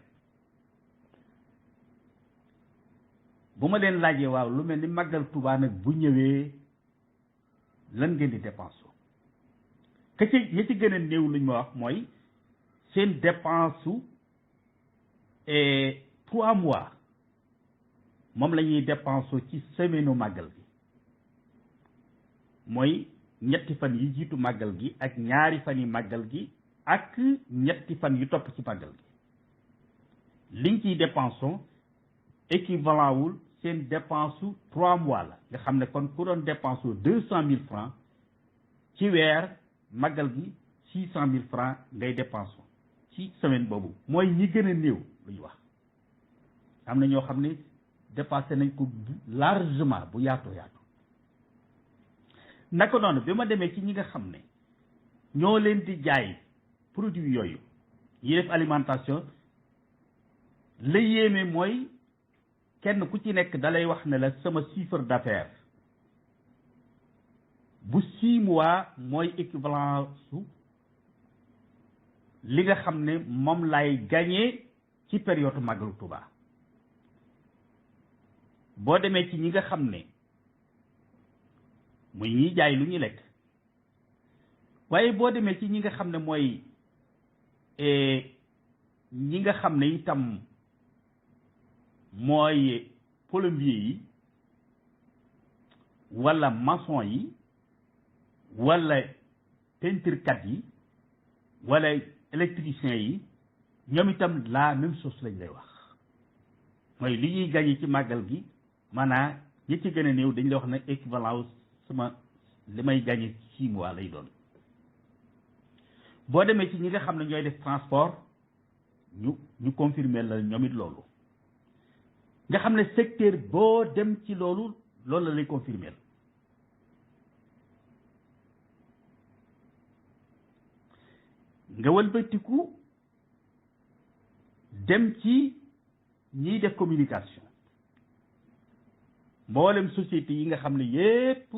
bu ma leen laajee waaw lu mel ni màggal Tuubaa nag bu ñëwee lan ngeen di dépense ka ci ñi ci gën a néew luñ ma wax mooy seen dépense su 3 mois moom la ñuy dépense ci semaine u màggal gi mooy ñetti fan yi jiitu màggal gi ak ñaari fan yi màggal gi ak ñetti fan yu topp ci màggal gi liñ ciy dépense équivalent wul seen dépense su 3 mois la nga xam ne kon ku doon dépense 200,000 francs ci weer màggal gi 600,000 francs ngay dépense ci semaine boobu mooy ñi gën a néew lu ñu wax am na ñoo xam ne dépassé nañ ko largement bu yaatoo yaatu naka noonu bi ma demee ci ñi nga xam ne ñoo leen di jaay produit yooyu yi def alimentation la yéeme mooy kenn ku ci nekk dalay wax ne la sama chiffre d'affaires bu 6 mois mooy équivalent su li nga xam ne moom lay gagné ci période màggalu Tuubaa boo demee ci ñi nga xam ne muy ñiy jaay lu ñu lekk waaye boo demee ci ñi nga xam ne mooy ñi nga xam ne itam mooy plombier yi wala maçon yi wala peinturekat yi wala électricien yi ñoom itam la même chose lañ lay wax mooy li ñuy gagné ci màggal gi maanaam ñi ci gën a néew dañ lay wax ne équivalent sama li may gagné 6 mois lay doon boo demee ci ñi nga xam ne ñooy def transport ñu confirmer la ñoom it loolu nga xam ne secteur boo dem ci loolu la lay confirmer nga wëlbatiku dem ci ñiy def communication mboolem société yi nga xam ne yépp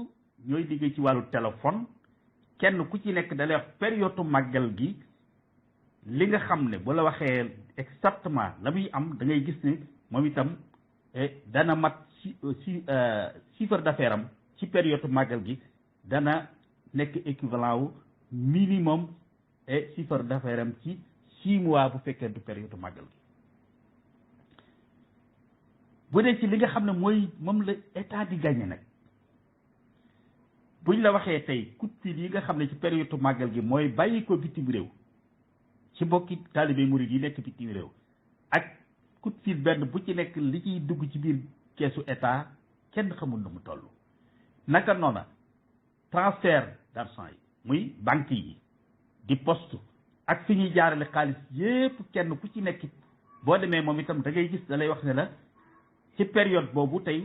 ñooy liggéey ci wàllu téléphone kenn ku ci nekk da lay wax période màggal gi li nga xam ne bu la waxee exactement la muy am da ngay gis ne moom itam dana mat chiffre d'affaires am ci période màggal gi dana nekk équivalent wu minimum chiffre d'affaires am ci 6 mois bu fekkee du période màggal gi bu dee ci li nga xam ne mooy moom la état di gagné nag buñ la waxee tey coup de fil yi nga xam ne ci période màggal gi mooy bàyyi ko bitim réew ci mbokki taalibe murid yi nekk bitim réew ak coup de fil benn bu ci nekk li ciy dugg ci biir keesu état kenn xamul nu mu toll naka noona transfert d'argent yi muy banque yi di poste ak fi ñuy jaarale xaalis yépp kenn ku ci nekk boo demee moom itam da ngay gis da lay wax ne la ci période boobu tey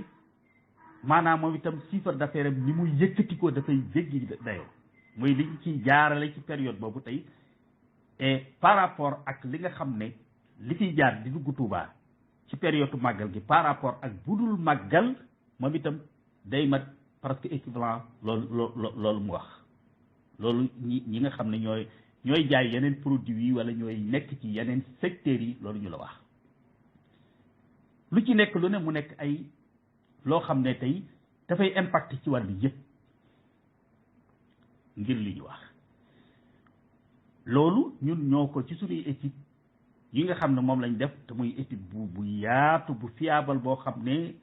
maanaam moom itam chiffre d'affaires am ni muy yëkkati ko dafay jéggi dayoo muy li ñu ciy jaarale ci période boobu tey et par rapport ak li nga xam ne li ciy jaar di dugg Tuubaa ci période màggal gi par rapport ak budul màggal moom itam day mat presque équivalent loolu mu wax loolu ñi nga xam ne ñooy jaay yeneen produits yi wala ñooy nekk ci yeneen secteurs yi loolu ñu la wax lu ci nekk lu ne mu nekk ay loo xam ne tey dafay impact ci wàllu yëpp ngir li ñu wax loolu ñun ñoo ko ci suñuy étude yi nga xam ne moom lañ def te muy étude bu yaatu bu fiable boo xam ne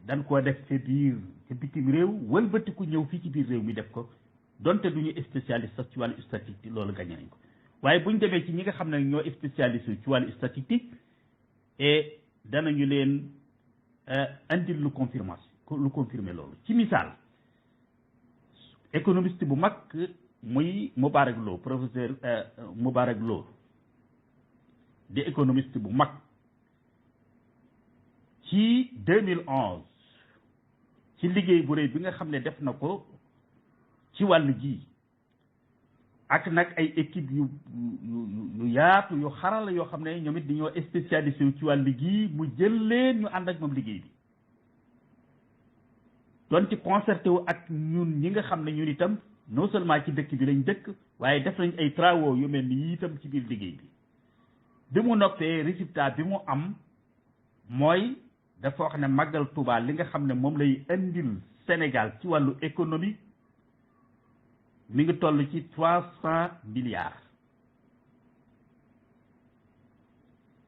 dañ koo def ca biir ca bitim réew wëlbatiku ñëw fii ci biir réew mi def ko donte duñu spécialiste sax ci wàllu statistique loolu gagné nañ ko waaye buñ demee ci ñi nga xam ne ñoo spécialiste ci wàllu statistique et danañu leen andil lu confirmer loolu ci misaal économiste bu mag muy Moubarak Lo professeur Moubarak Lo di économiste bu mag ci 2011 ci liggéey bu rëy bi nga xam ne def na ko ci wàll gi ak nag ay équipe yu yaatu yu xarala yoo xam ne ñoom it dañoo spécialisé wu ci wàll gi mu jël leen ñu ànd ak moom liggéey bi doon ci concerté wu ak ñun ñi nga xam ne ñun itam non seulement ci dëkk bi lañ dëkk waaye def nañ ay travaux yu mel ni itam ci biir liggéey bi mu noppee résultat bi mu am mooy dafa wax ne màggal Tuubaa li nga xam ne moom lay indil Sénégal ci wàllu économie mi ngi toll ci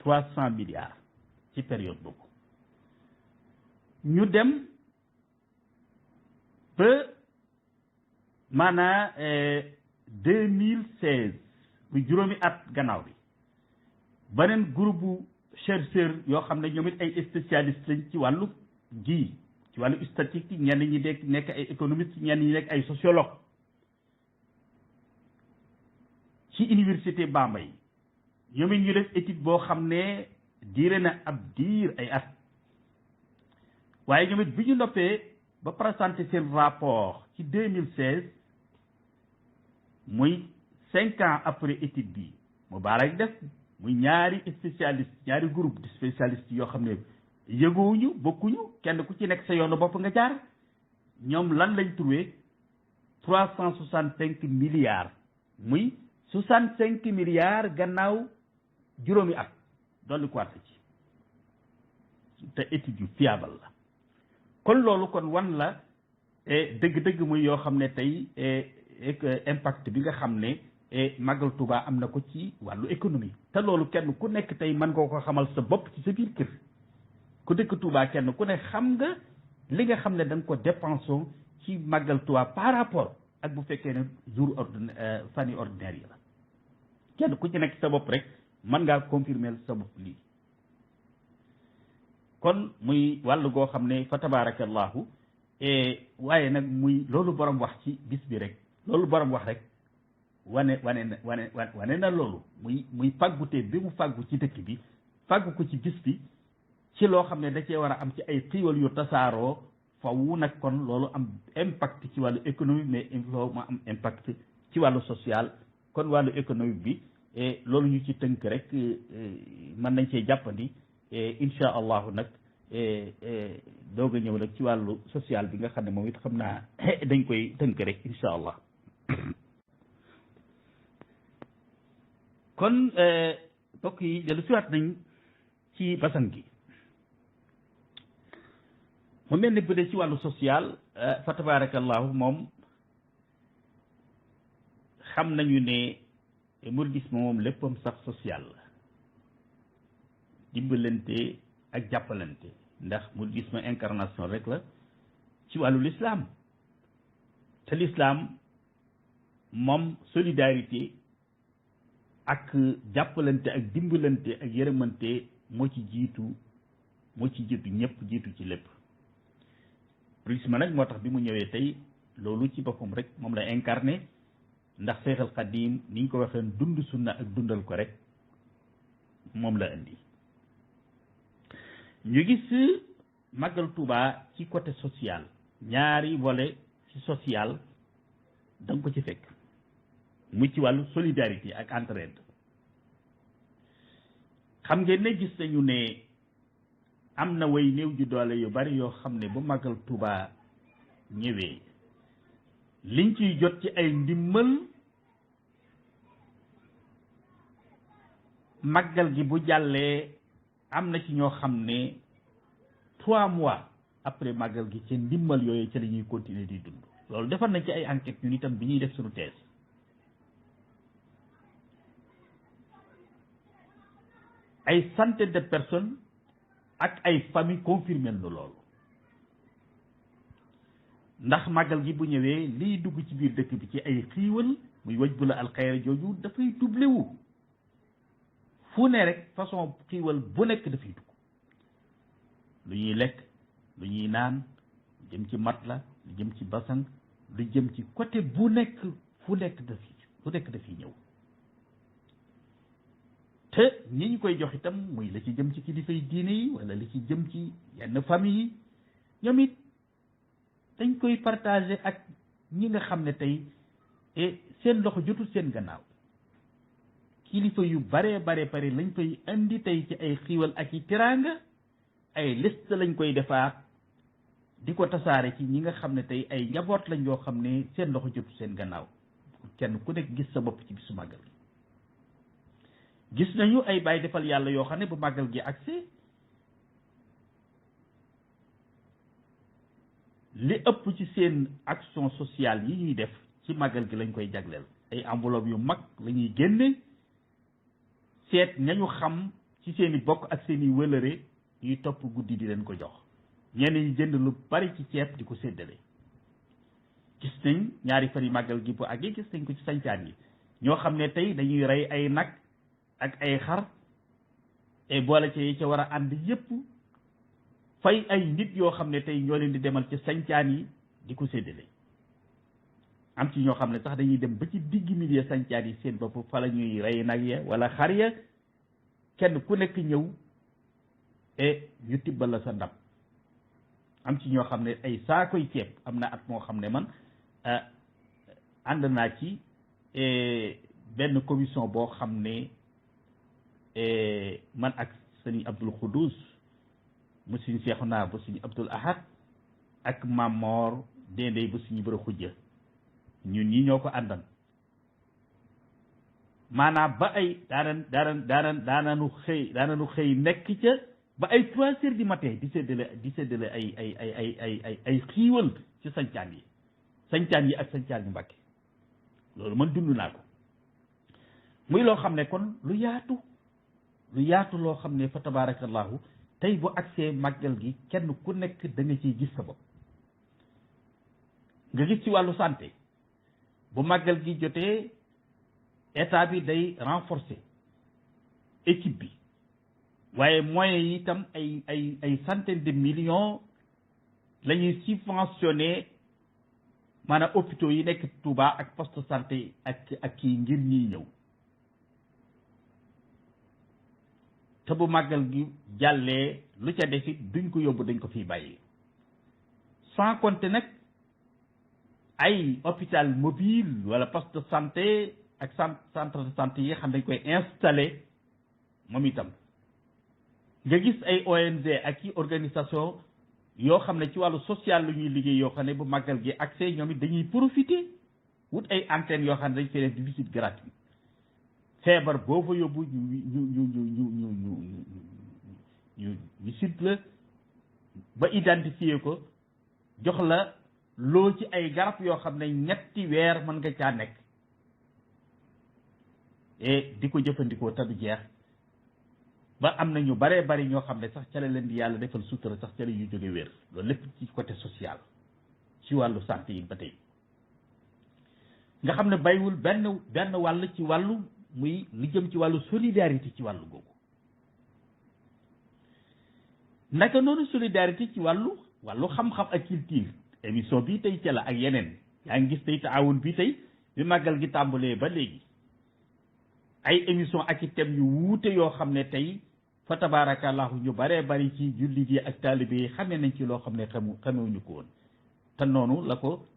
300 milliards ci période boobu ñu dem ba maanaa 2016 bu juróomi at gannaaw bi beneen groupe bu chercheur yoo xam ne ñoom it ay spécialistes lañ ci wàllu ji ci wàllu statistique ñenn ñi nekk ay économistes ñenn ñi nekk ay sociologues ci université Bambey ñoom it ñu def étude boo xam ne diire na ab diir ay at waaye ñoom it bi ñu noppee ba présenté seen rapport ci 2016 muy 5 ans après étude bi mu baarak def muy ñaari spécialiste ñaari groupe de spécialistes yoo xam ne yëgoowuñu bokkuñu kenn ku ci nekk sa yoonu bopp nga jaar ñoom lan lañ trouvé 365 milliards muy 65 milliards gannaaw juróomi at dolli ko waat ci te étude yu fiable la kon loolu kon wan la dëgg-dëgg muy yoo xam ne tey impact bi nga xam ne et màggal Tuuba am na ko ci wàllu économie te loolu kenn ku nekk tey mën nga ko xamal sa bopp ci sa biir kër ku dëkk Tuuba kenn ku ne xam nga li nga xam ne da nga ko dépensé ci màggal Tuuba par rapport ak bu fekkee ne jour ordinaire fan yi ordinaire yi la kenn ku ci nekk sa bopp rek mën ngaa confirmer sa bopp lii kon muy wàllu goo xam ne fa tabarakallahu waaye nag muy loolu borom wax ci bis bi rek loolu borom wax rek wane na loolu muy fàggute bi mu fàggu ci dëkk bi fàggu ko ci bis bi ci loo xam ne da cee war a am ci ay xiiwal yu tasaaroo fawu nag kon loolu am impact ci wàllu économique mais loolu ma am impact ci wàllu social kon wàllu économique bi loolu ñu ci tënk rek mën nañ cee jàppandi insha allahu nag doog a ñëw nag ci wàllu social bi nga xam ne moom it xam naa dañ koy tënk rek insha allah kon mbokk yi dellu siwaat nañ ci basan gi mu mel ni bu dee ci wàllu social fa tabarakallahu moom xam nañu ne mouridisme moom léppam sax social la dimbalante ak jàppalante ndax mouridisme incarnation rek la ci wàllu l'islam te l'islam moom solidarité ak jàppalante ak dimbalante ak yërëmante moo ci jiitu ñëpp jiitu ci lépp mouridisme nag moo tax bi mu ñëwee tey loolu ci boppam rek moom la incarné ndax Seex al Xadiim ni ñu ko waxee dund sunna ak dundal ko rek moom la indi ñu gis màggal Tuuba ci côté social ñaari volet ci social da nga ko ci fekk mu ci wàllu solidarité ak entraide xam ngeen ne gis nañu ne am na way néew ji doole yu bari yoo xam ne bu màggal Tuuba ñëwee liñ ciy jot ci ay ndimmal màggal gi bu jàllee am na ci ñoo xam ne 3 mois après màggal gi ci ndimmal yooyu ci la ñuy continuer di dund loolu defar nañ ci ay enquête ñun itam bi ñuy def suñu thèse ay centaine de personnes ak ay famille confirmé na loolu ndax màggal gi bu ñëwee liy dugg ci biir dëkk bi ci ay xiiwal muy waj bu la alxayra jooju dafay doublé wu fu ne rek façon xiiwal bu nekk dafay dugg lu ñuy lekk lu ñuy naan lu jëm ci matla lu jëm ci basan lu jëm ci côté bu nekk fu nekk dafiy ñëw te ñi ñu koy jox itam muy la ci jëm ci kilifay diine yi wala li ci jëm ci yenn famille yi ñoom it dañ koy partager ak ñi nga xam ne tey seen loxo jotul seen gannaaw kilifa yu bare lañ fay indi tey ci ay xiiwal ak i teraanga ay liste lañ koy defaat di ko tasaare ci ñi nga xam ne tey ay njaboot lañ yoo xam ne seen loxo jotul seen gannaaw kenn ku nekk gis sa bopp ci bisu màggal gi gis nañu ay bàyyi defal yàlla yoo xam ne bu màggal gi accès li ëpp ci seen action sociale yi ñuy def ci màggal gi lañ koy jagleel ay enveloppe yu mag la ñuy génne seet ñañu xam ci seen i bokk ak seen i wëlëre ñuy topp guddi di leen ko jox ñenn ñi jënd lu bari ci ceeb di ko séddale gis nañ ñaari fan yi màggal gi bu àggee gis nañ ko ci sancaan yi ñoo xam ne tey dañuy rey ay nag ak ay xar et boole ci yi ca war a ànd yépp fay ay nit yoo xam ne tey ñoo leen di demal ci sancaan yi di ko séddale am ci ñoo xam ne sax dañuy dem ba ci digg milieu sancaan yi seen bopp fa la ñuy rey nag ya wala xar ya kenn ku nekk ñëw et ñu tibbal la sa ndab am ci ñoo xam ne ay saakoy ceeb am na at moo xam ne man ànd naa ci benn commission boo xam ne man ak sëñ Abdul Xudus mu suñ Seexuna ba suñu Abdul Ahad ak Mamor Dendey ba suñu bëra xujja ñun ñi ñoo ko àndan maanaam ba ay daananu xëy nekk ca ba ay 3 heures du matin di séddale ay xiiwal ci sancaan yi ak sancaan yu Mbàkke loolu man dund naa ko muy loo xam ne kon lu yaatu loo xam ne fa tabarakallahu tey bu agsee màggal gi kenn ku nekk da nga ciy gis sa bopp nga gis ci wàllu santé bu màggal gi jotee état bi day renforcer équipe bi waaye moyens yi itam ay centaines de millions la ñuy subventionné maanaam hôpitaux yi nekk Touba ak poste de santé ak kii ngir ñiy ñëw te bu màggal gi jàllee lu ca defit duñ ko yóbbu dañ ko fiy bàyyi sans compter nag ay hôpital mobile wala poste de santé ak centre de santé yi xam dañ koy installé moom itam nga gis ay ONG ak i organisation yoo xam ne ci wàllu social lu ñuy liggéey yoo xam ne bu màggal gi accès ñoom it dañuy profiter wut ay antennes yoo xam ne dañ fay def di visite gratuite feebar boo fa yóbbu ñu visite la ba identifier ko jox la loo ci ay garab yoo xam ne ñetti weer mën nga caa nekk et di ko jëfandikoo te du jeex ba am na ñu baree bari ñoo xam ne sax ca la leen di yàlla defal sutura sax ca la ñu jóge wér loolu lépp ci côté social ci wàllu santé yi ba tey nga xam ne bàyyiwul benn wàll ci wàllu muy li jëm ci wàllu solidarité ci wàllu googu naka noonu solidarité ci wàllu xam-xam ak culture émission bii tey ca la ak yeneen yaa ngi gis tey taawun bii tey bi màggal gi tàmbalee ba léegi ay émission ak i thèmes yu wuute yoo xam ne tey fa tabarakallahu ñu baree bari ci jullit yi ak taalibe yi xamee nañ ci loo xam ne xamewuñu ko woon te noonu la ko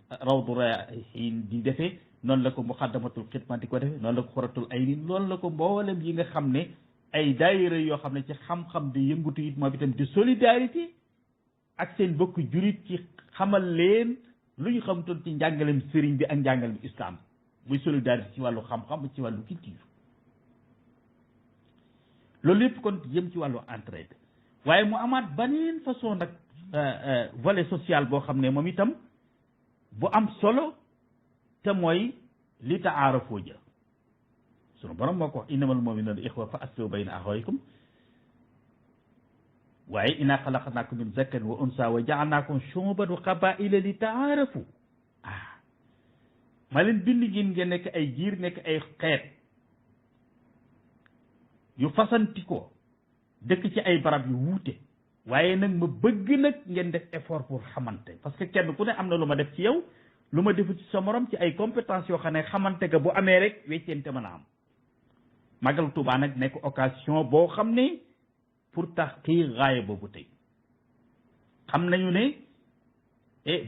Rawdu Rayaahiin di defee noonu la ko Muxaddamatul Xidma di ko defee noonu la ko Xuratul Ayni loolu la ko mboolem yi nga xam ne ay daayira yoo xam ne ci xam-xam di yëngutu it moom itam di solidarité ak seen bokk jurit ci xamal leen lu ñu xamutoon ci njàngalem sëriñ bi ak njàngalem islam muy solidarité ci wàllu xam-xam ci wàllu culture loolu lépp kon jëm ci wàllu entraide waaye mu amaat beneen façon nag volet social boo xam ne moom itam bu am solo te mooy li taarafoo ja sunu borom moo ko wax innamal mu'minuuna ixwa fa aslihu bayna axawaykum waaye inna xalaqnaakum min zakarin wa unsa wa jaalnaakum shuuban wa qabaa'ila li taarafu ma leen bind ngeen nekk ay giir nekk ay xeet yu fasanti ko dëkk ci ay barab yu wuute waaye nag ma bëgg nag ngeen def effort pour xamante parce que kenn ku ne am na lu ma def ci yow lu ma defu ci sa morom ci ay compétence yoo xam ne xamante ga bu amee rek weccente mën a am Magal Touba nag nekk occasion boo xam ne pour tax kii raaye boobu tey xam nañu ne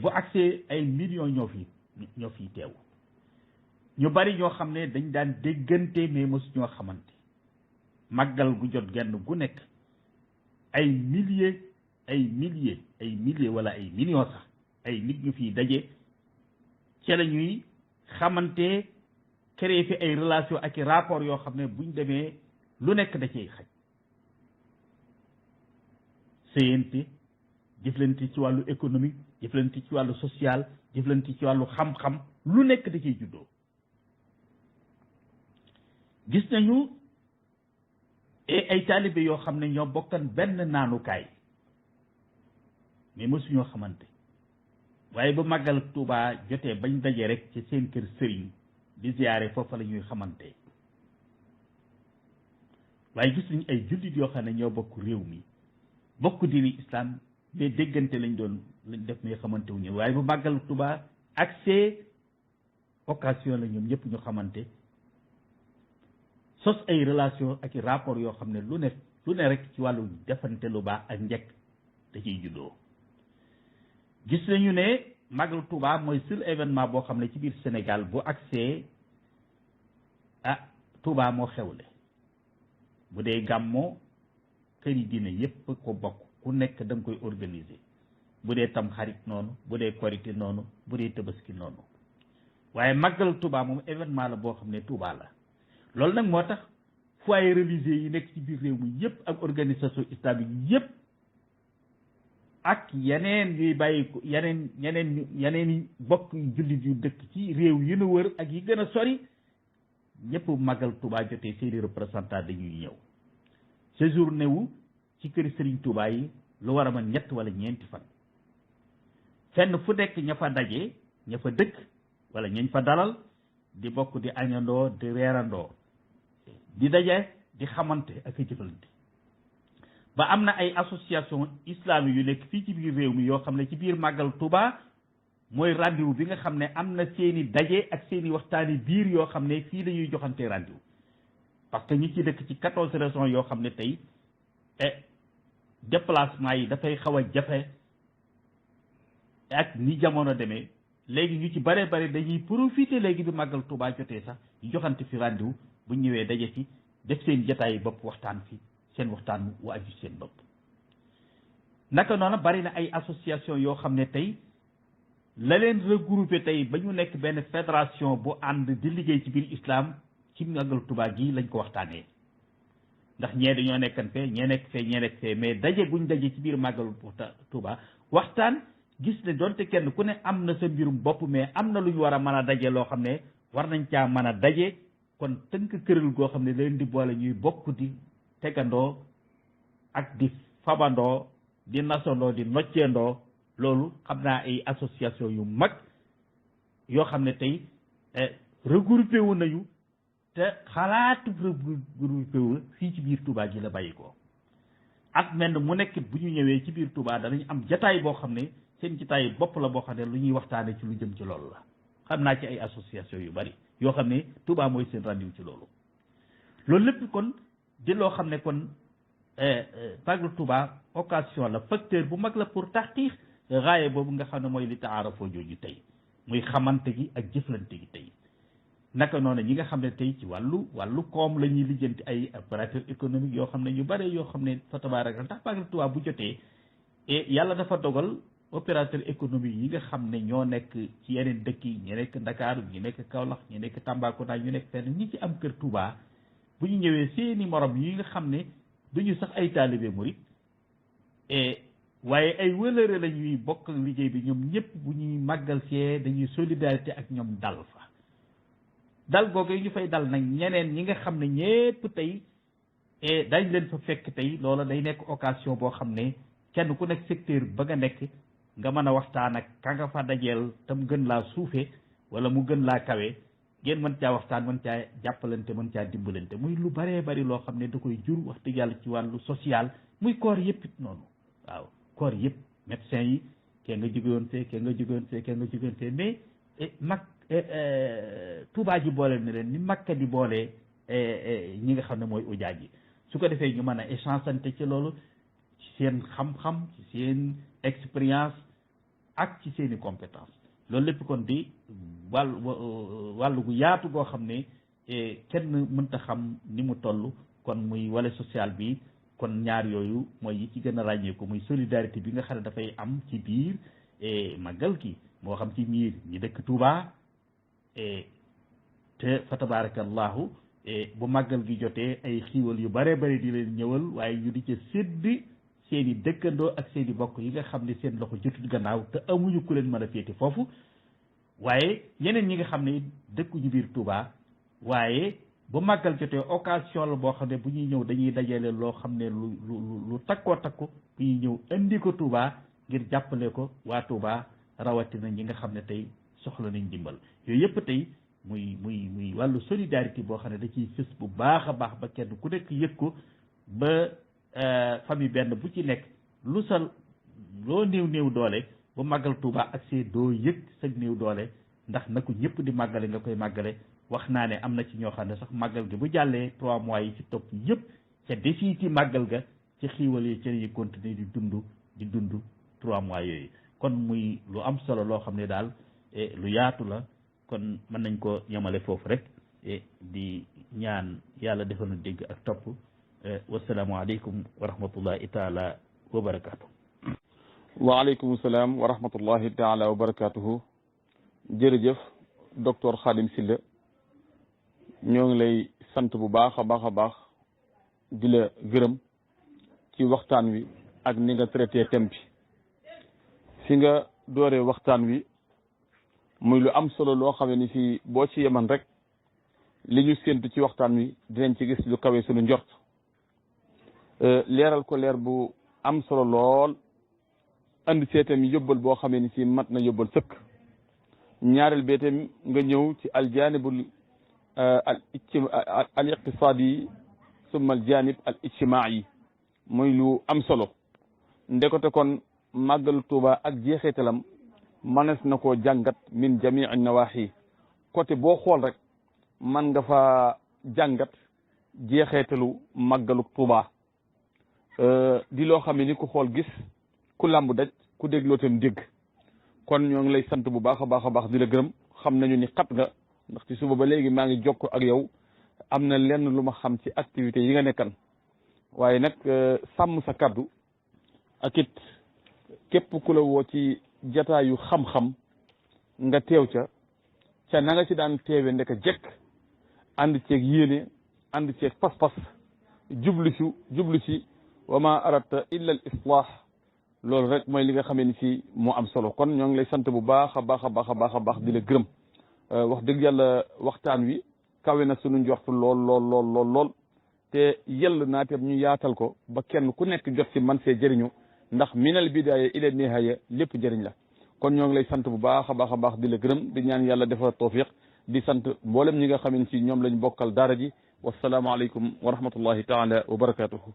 bu accès ay millions ñoo fi teew ñu bari ñoo xam ne dañ daan déggante mais mosu ñoo xamante màggal gu jot genn gu nekk ay milliers wala ay millions sax ay nit ñu fiy daje ci la ñuy xamante créer fi ay relation ak i rapport yoo xam ne buñ demee lu nekk da cay xaj séyante jëflante ci wàllu économique jëflante ci wàllu social jëflante ci wàllu xam-xam lu nekk da cay juddoo gis nañu ay taalibe yoo xam ne ñoo bokkan benn naanukaay mais mësuñoo xamante waaye ba màggal Tuubaa jotee bañ daje rek ci seen kër sëriñ di ziyaare foofa la ñuy xamante waaye gis nañu ay jullit yoo xam ne ñoo bokk réew mi bokk diini islam mais déggante lañ def mais xamante wu ñu waaye bu màggal Tuubaa accès occasion la ñoom ñëpp ñu xamante sos ay relation ak i rapport yoo xam ne lu ne rek ci wàllu defante lu baax ak njëkk da ciy juddoo gis nañu ne Magal Touba mooy seul événement boo xam ne ci biir Sénégal bu accès Touba moo xewle bu dee gàmmoo kër yi diine yépp ko bokk ku nekk da nga koy organiser bu dee tam xarit noonu bu dee korité noonu bu dee tabaski noonu waaye Magal Touba moom événement la boo xam ne Touba la loolu nag moo tax foyer religieux yi nekk ci biir réew mi yépp ak organisation islamique yépp ak yeneen yuy bàyyi ko yeneen bokk jullit yu dëkk ci réew yi nu wër ak yi gën a sori ñëpp màggal Touba jotee seeni représentant dañuy ñëw séjourné wu ci kër Serigne Touba yi lu war a mën ñett wala ñeenti fan fenn fu nekk ña fa daje ña fa dëkk wala ñañ fa dalal di bokk di añandoo di reerandoo di daje di xamante ak a jëfalante ba am na ay association islamique yu nekk fii ci biir réew mi yoo xam ne ci biir màggal Touba mooy rendez-vous bi nga xam ne am na seeni daje ak seeni waxtaani biir yoo xam ne fii lañuy joxante rendez-vous parce que ñi ci dëkk ci 14 régions yoo xam ne tey déplacement yi dafay xaw a jafe ak ni jamono demee léegi ñu ci bare bare dañuy profiter léegi bi màggal Touba jotee sax ñu joxante fi rendez-vous bu ñëwee daje fi def seen jataay bopp waxtaan fi seen waxtaan wu aju seen bopp naka noonu bari na ay association yoo xam ne tey la leen regroupé tey ba ñu nekk benn fédération bu ànd di liggéey ci biir islam ci màggal Touba gi lañ ko waxtaanee ndax ñee dañoo nekkan fee ñee nekk fee ñee nekk fee mais daje guñ daje ci biir màggal Touba waxtaan gis ne donte kenn ku ne am na sa mbirum bopp mais am na lu ñu war a mën a daje loo xam ne war nañ caa mën a daje kon tënk këral goo xam ne leen di boole ñuy bokk di tegandoo ak di fabandoo di nasandoo di nocceendoo loolu xam naa ay association yu mag yoo xam ne tey regroupé wu nañu te xalaatu regroupé wu fii ci biir Touba gi la bàyyi ko at mel mu nekk bu ñu ñëwee ci biir Touba danañ am jataay boo xam ne seen jataay bopp la boo xam ne lu ñuy waxtaane ci lu jëm ci loolu la xam naa ci ay association yu bari yoo xam ne Touba mooy seen rendez-vous ci loolu loolu lépp kon di loo xam ne kon màggal Touba occasion la facteur bu mag la pour taxqiq raaye boobu nga xam ne mooy li taarafoo jooju tey muy xamante gi ak jëflante gi tey naka noonu ñi nga xam ne tey ci wàllu koom la ñuy lijjanti ay opérateur économique yoo xam ne ñu bare yoo xam ne fa tabaaraka ndax màggal Touba bu jotee et yàlla dafa dogal opérateur économique yi nga xam ne ñoo nekk ci yeneen dëkk yi ñu nekk Ndakaaru ñu nekk Kaolack ñu nekk Tambacounda ñu nekk fenn ñi ci am kër Touba bu ñu ñëwee seeni morom yi nga xam ne duñu sax ay taalibe murit et waaye ay wëlëre la ñuy bokk liggéey bi ñoom ñëpp bu ñuy màggal see dañuy solidarité ak ñoom dal fa dal googu ñu fay dal nag ñeneen ñi nga xam ne ñëpp tey dañ leen fa fekk tey loola day nekk occasion boo xam ne kenn ku nekk secteur ba nga nekk nga mën a waxtaan ak ka nga fa dajeel tam gën laa suufe wala mu gën laa kawe ngeen mën caa waxtaan mën caa jàppalante mën caa dimbalante muy lu baree bari loo xam ne da koy jur wax dëgg yàlla ci wàllu social muy koor yëpp it noonu waaw koor yëpp médecins yi kee nga jógewoon fee kee nga jógewoon fee kee nga jógewoon fee mais mag Touba ji boole na leen ni Makka di boolee ñi nga xam ne mooy ujaaj yi su ko defee ñu mën a échangeante ci loolu ci seen xam-xam ci seen expérience ak ci seeni compétence loolu lépp kon di wàllu gu yaatu goo xam ne kenn mënta xam ni mu toll kon muy wala social bi kon ñaar yooyu mooy yi ci gën a ràññeeku muy solidarité bi nga xam ne dafay am ci biir màggal gi moo xam ci miir ñi dëkk Touba te fa tabarakallahu bu màggal gi jotee ay xiiwal yu bare bari di leen ñëwal waaye ñu di ca séddi seen i dëkkandoo ak seen i bokk yi nga xam ne seen loxo jotut gannaaw te amuñu ku leen mën a féete foofu waaye ñeneen ñi nga xam ne dëkkuñu biir Touba waaye bu màggal jotee occasion la boo xam ne bu ñuy ñëw dañuy dajale loo xam ne lu takkoo takku bu ñuy ñëw indi ko Touba ngir jàppale ko waa Touba rawatina ñi nga xam ne tey soxla nañ dimbal yooyu yëpp tey muy wàllu solidarité boo xam ne da ciy fës bu baax a baax ba kenn ku nekk yëg ko ba famille benn bu ci nekk lu sa loo néew doole bu màggal Touba ak see doo yëg sa néew doole ndax na ko ñëpp di màggale nga koy màggale wax naa ne am na ci ñoo xam ne sax màggal gi bu jàllee 3 mois yi ci topp yëpp ca desiiti màggal ga ci xiiwal yi ca yi continuer di dund 3 mois yooyu kon muy lu am solo loo xam ne daal lu yaatu la kon mën nañ ko yemale foofu rek di ñaan yàlla defal na dégg ak topp wasalaamualeykum wa rahmatullahi taala wa barakaatu. waaleykum salaam wa rahmatullahi taala wa barakaatuhu. jërëjëf docteur Khadim Sylla ñoo ngi lay sant bu baax a baax di la gërëm ci waxtaan wi ak ni nga traité thème bi fi nga dooree waxtaan wi muy lu am solo loo xam ne ni fii boo ci yeman rek li ñu séentu ci waxtaan wi dinañ ci gis lu kawe suñu njort leeral ko leer bu am solo lool andi seetam yóbbal boo xamee ni si mat na yóbbal sëkk ñaareel beetam nga ñëw ci aljanibul al iqtisaadi summa aljanib al ijtimaai muy lu am solo ndekote kon màggalu Tuuba ak jeexeetalam mënees na koo jàngat min jamii nawaahi côté boo xool rek man nga fa jàngat jeexeetalu màggalu Tuuba di loo xam ne ni ku xool gis ku làmb daj ku dégloo tam dégg kon ñoo ngi lay sant bu baax a baax a baax di la gërëm xam nañu ni xat nga ndax ci suba ba léegi maa ngi jokko ak yow am na lenn lu ma xam ci activité yi nga nekkan waaye nag sàmm sa kaddu ak it képp ku la woo ci jataayu xam-xam nga teew ca na nga ci daan teewe ndeka jekk ànd ceeg yéene ànd ceeg pas-pas jublu si wa ma arata illa al islah loolu rek mooy li nga xamee ni si moo am solo kon ñoo ngi lay sant bu baax a baax a baax a baax a baax di la gërëm wax dëgg yàlla waxtaan wi kawe na sunu njortu lool te yell naa te ñu yaatal ko ba kenn ku nekk jot ci man see jëriñu ndax minal bidaaya ila nihaaya lépp jëriñ la kon ñoo ngi lay sant bu baax a baax a baax di la gërëm di ñaan yàlla defal tawfiq di sant mboolem ñi nga xam ne si ñoom lañ bokkal daara ji wasalaamualeykum wa rahmatullahi taala wa barakatuhu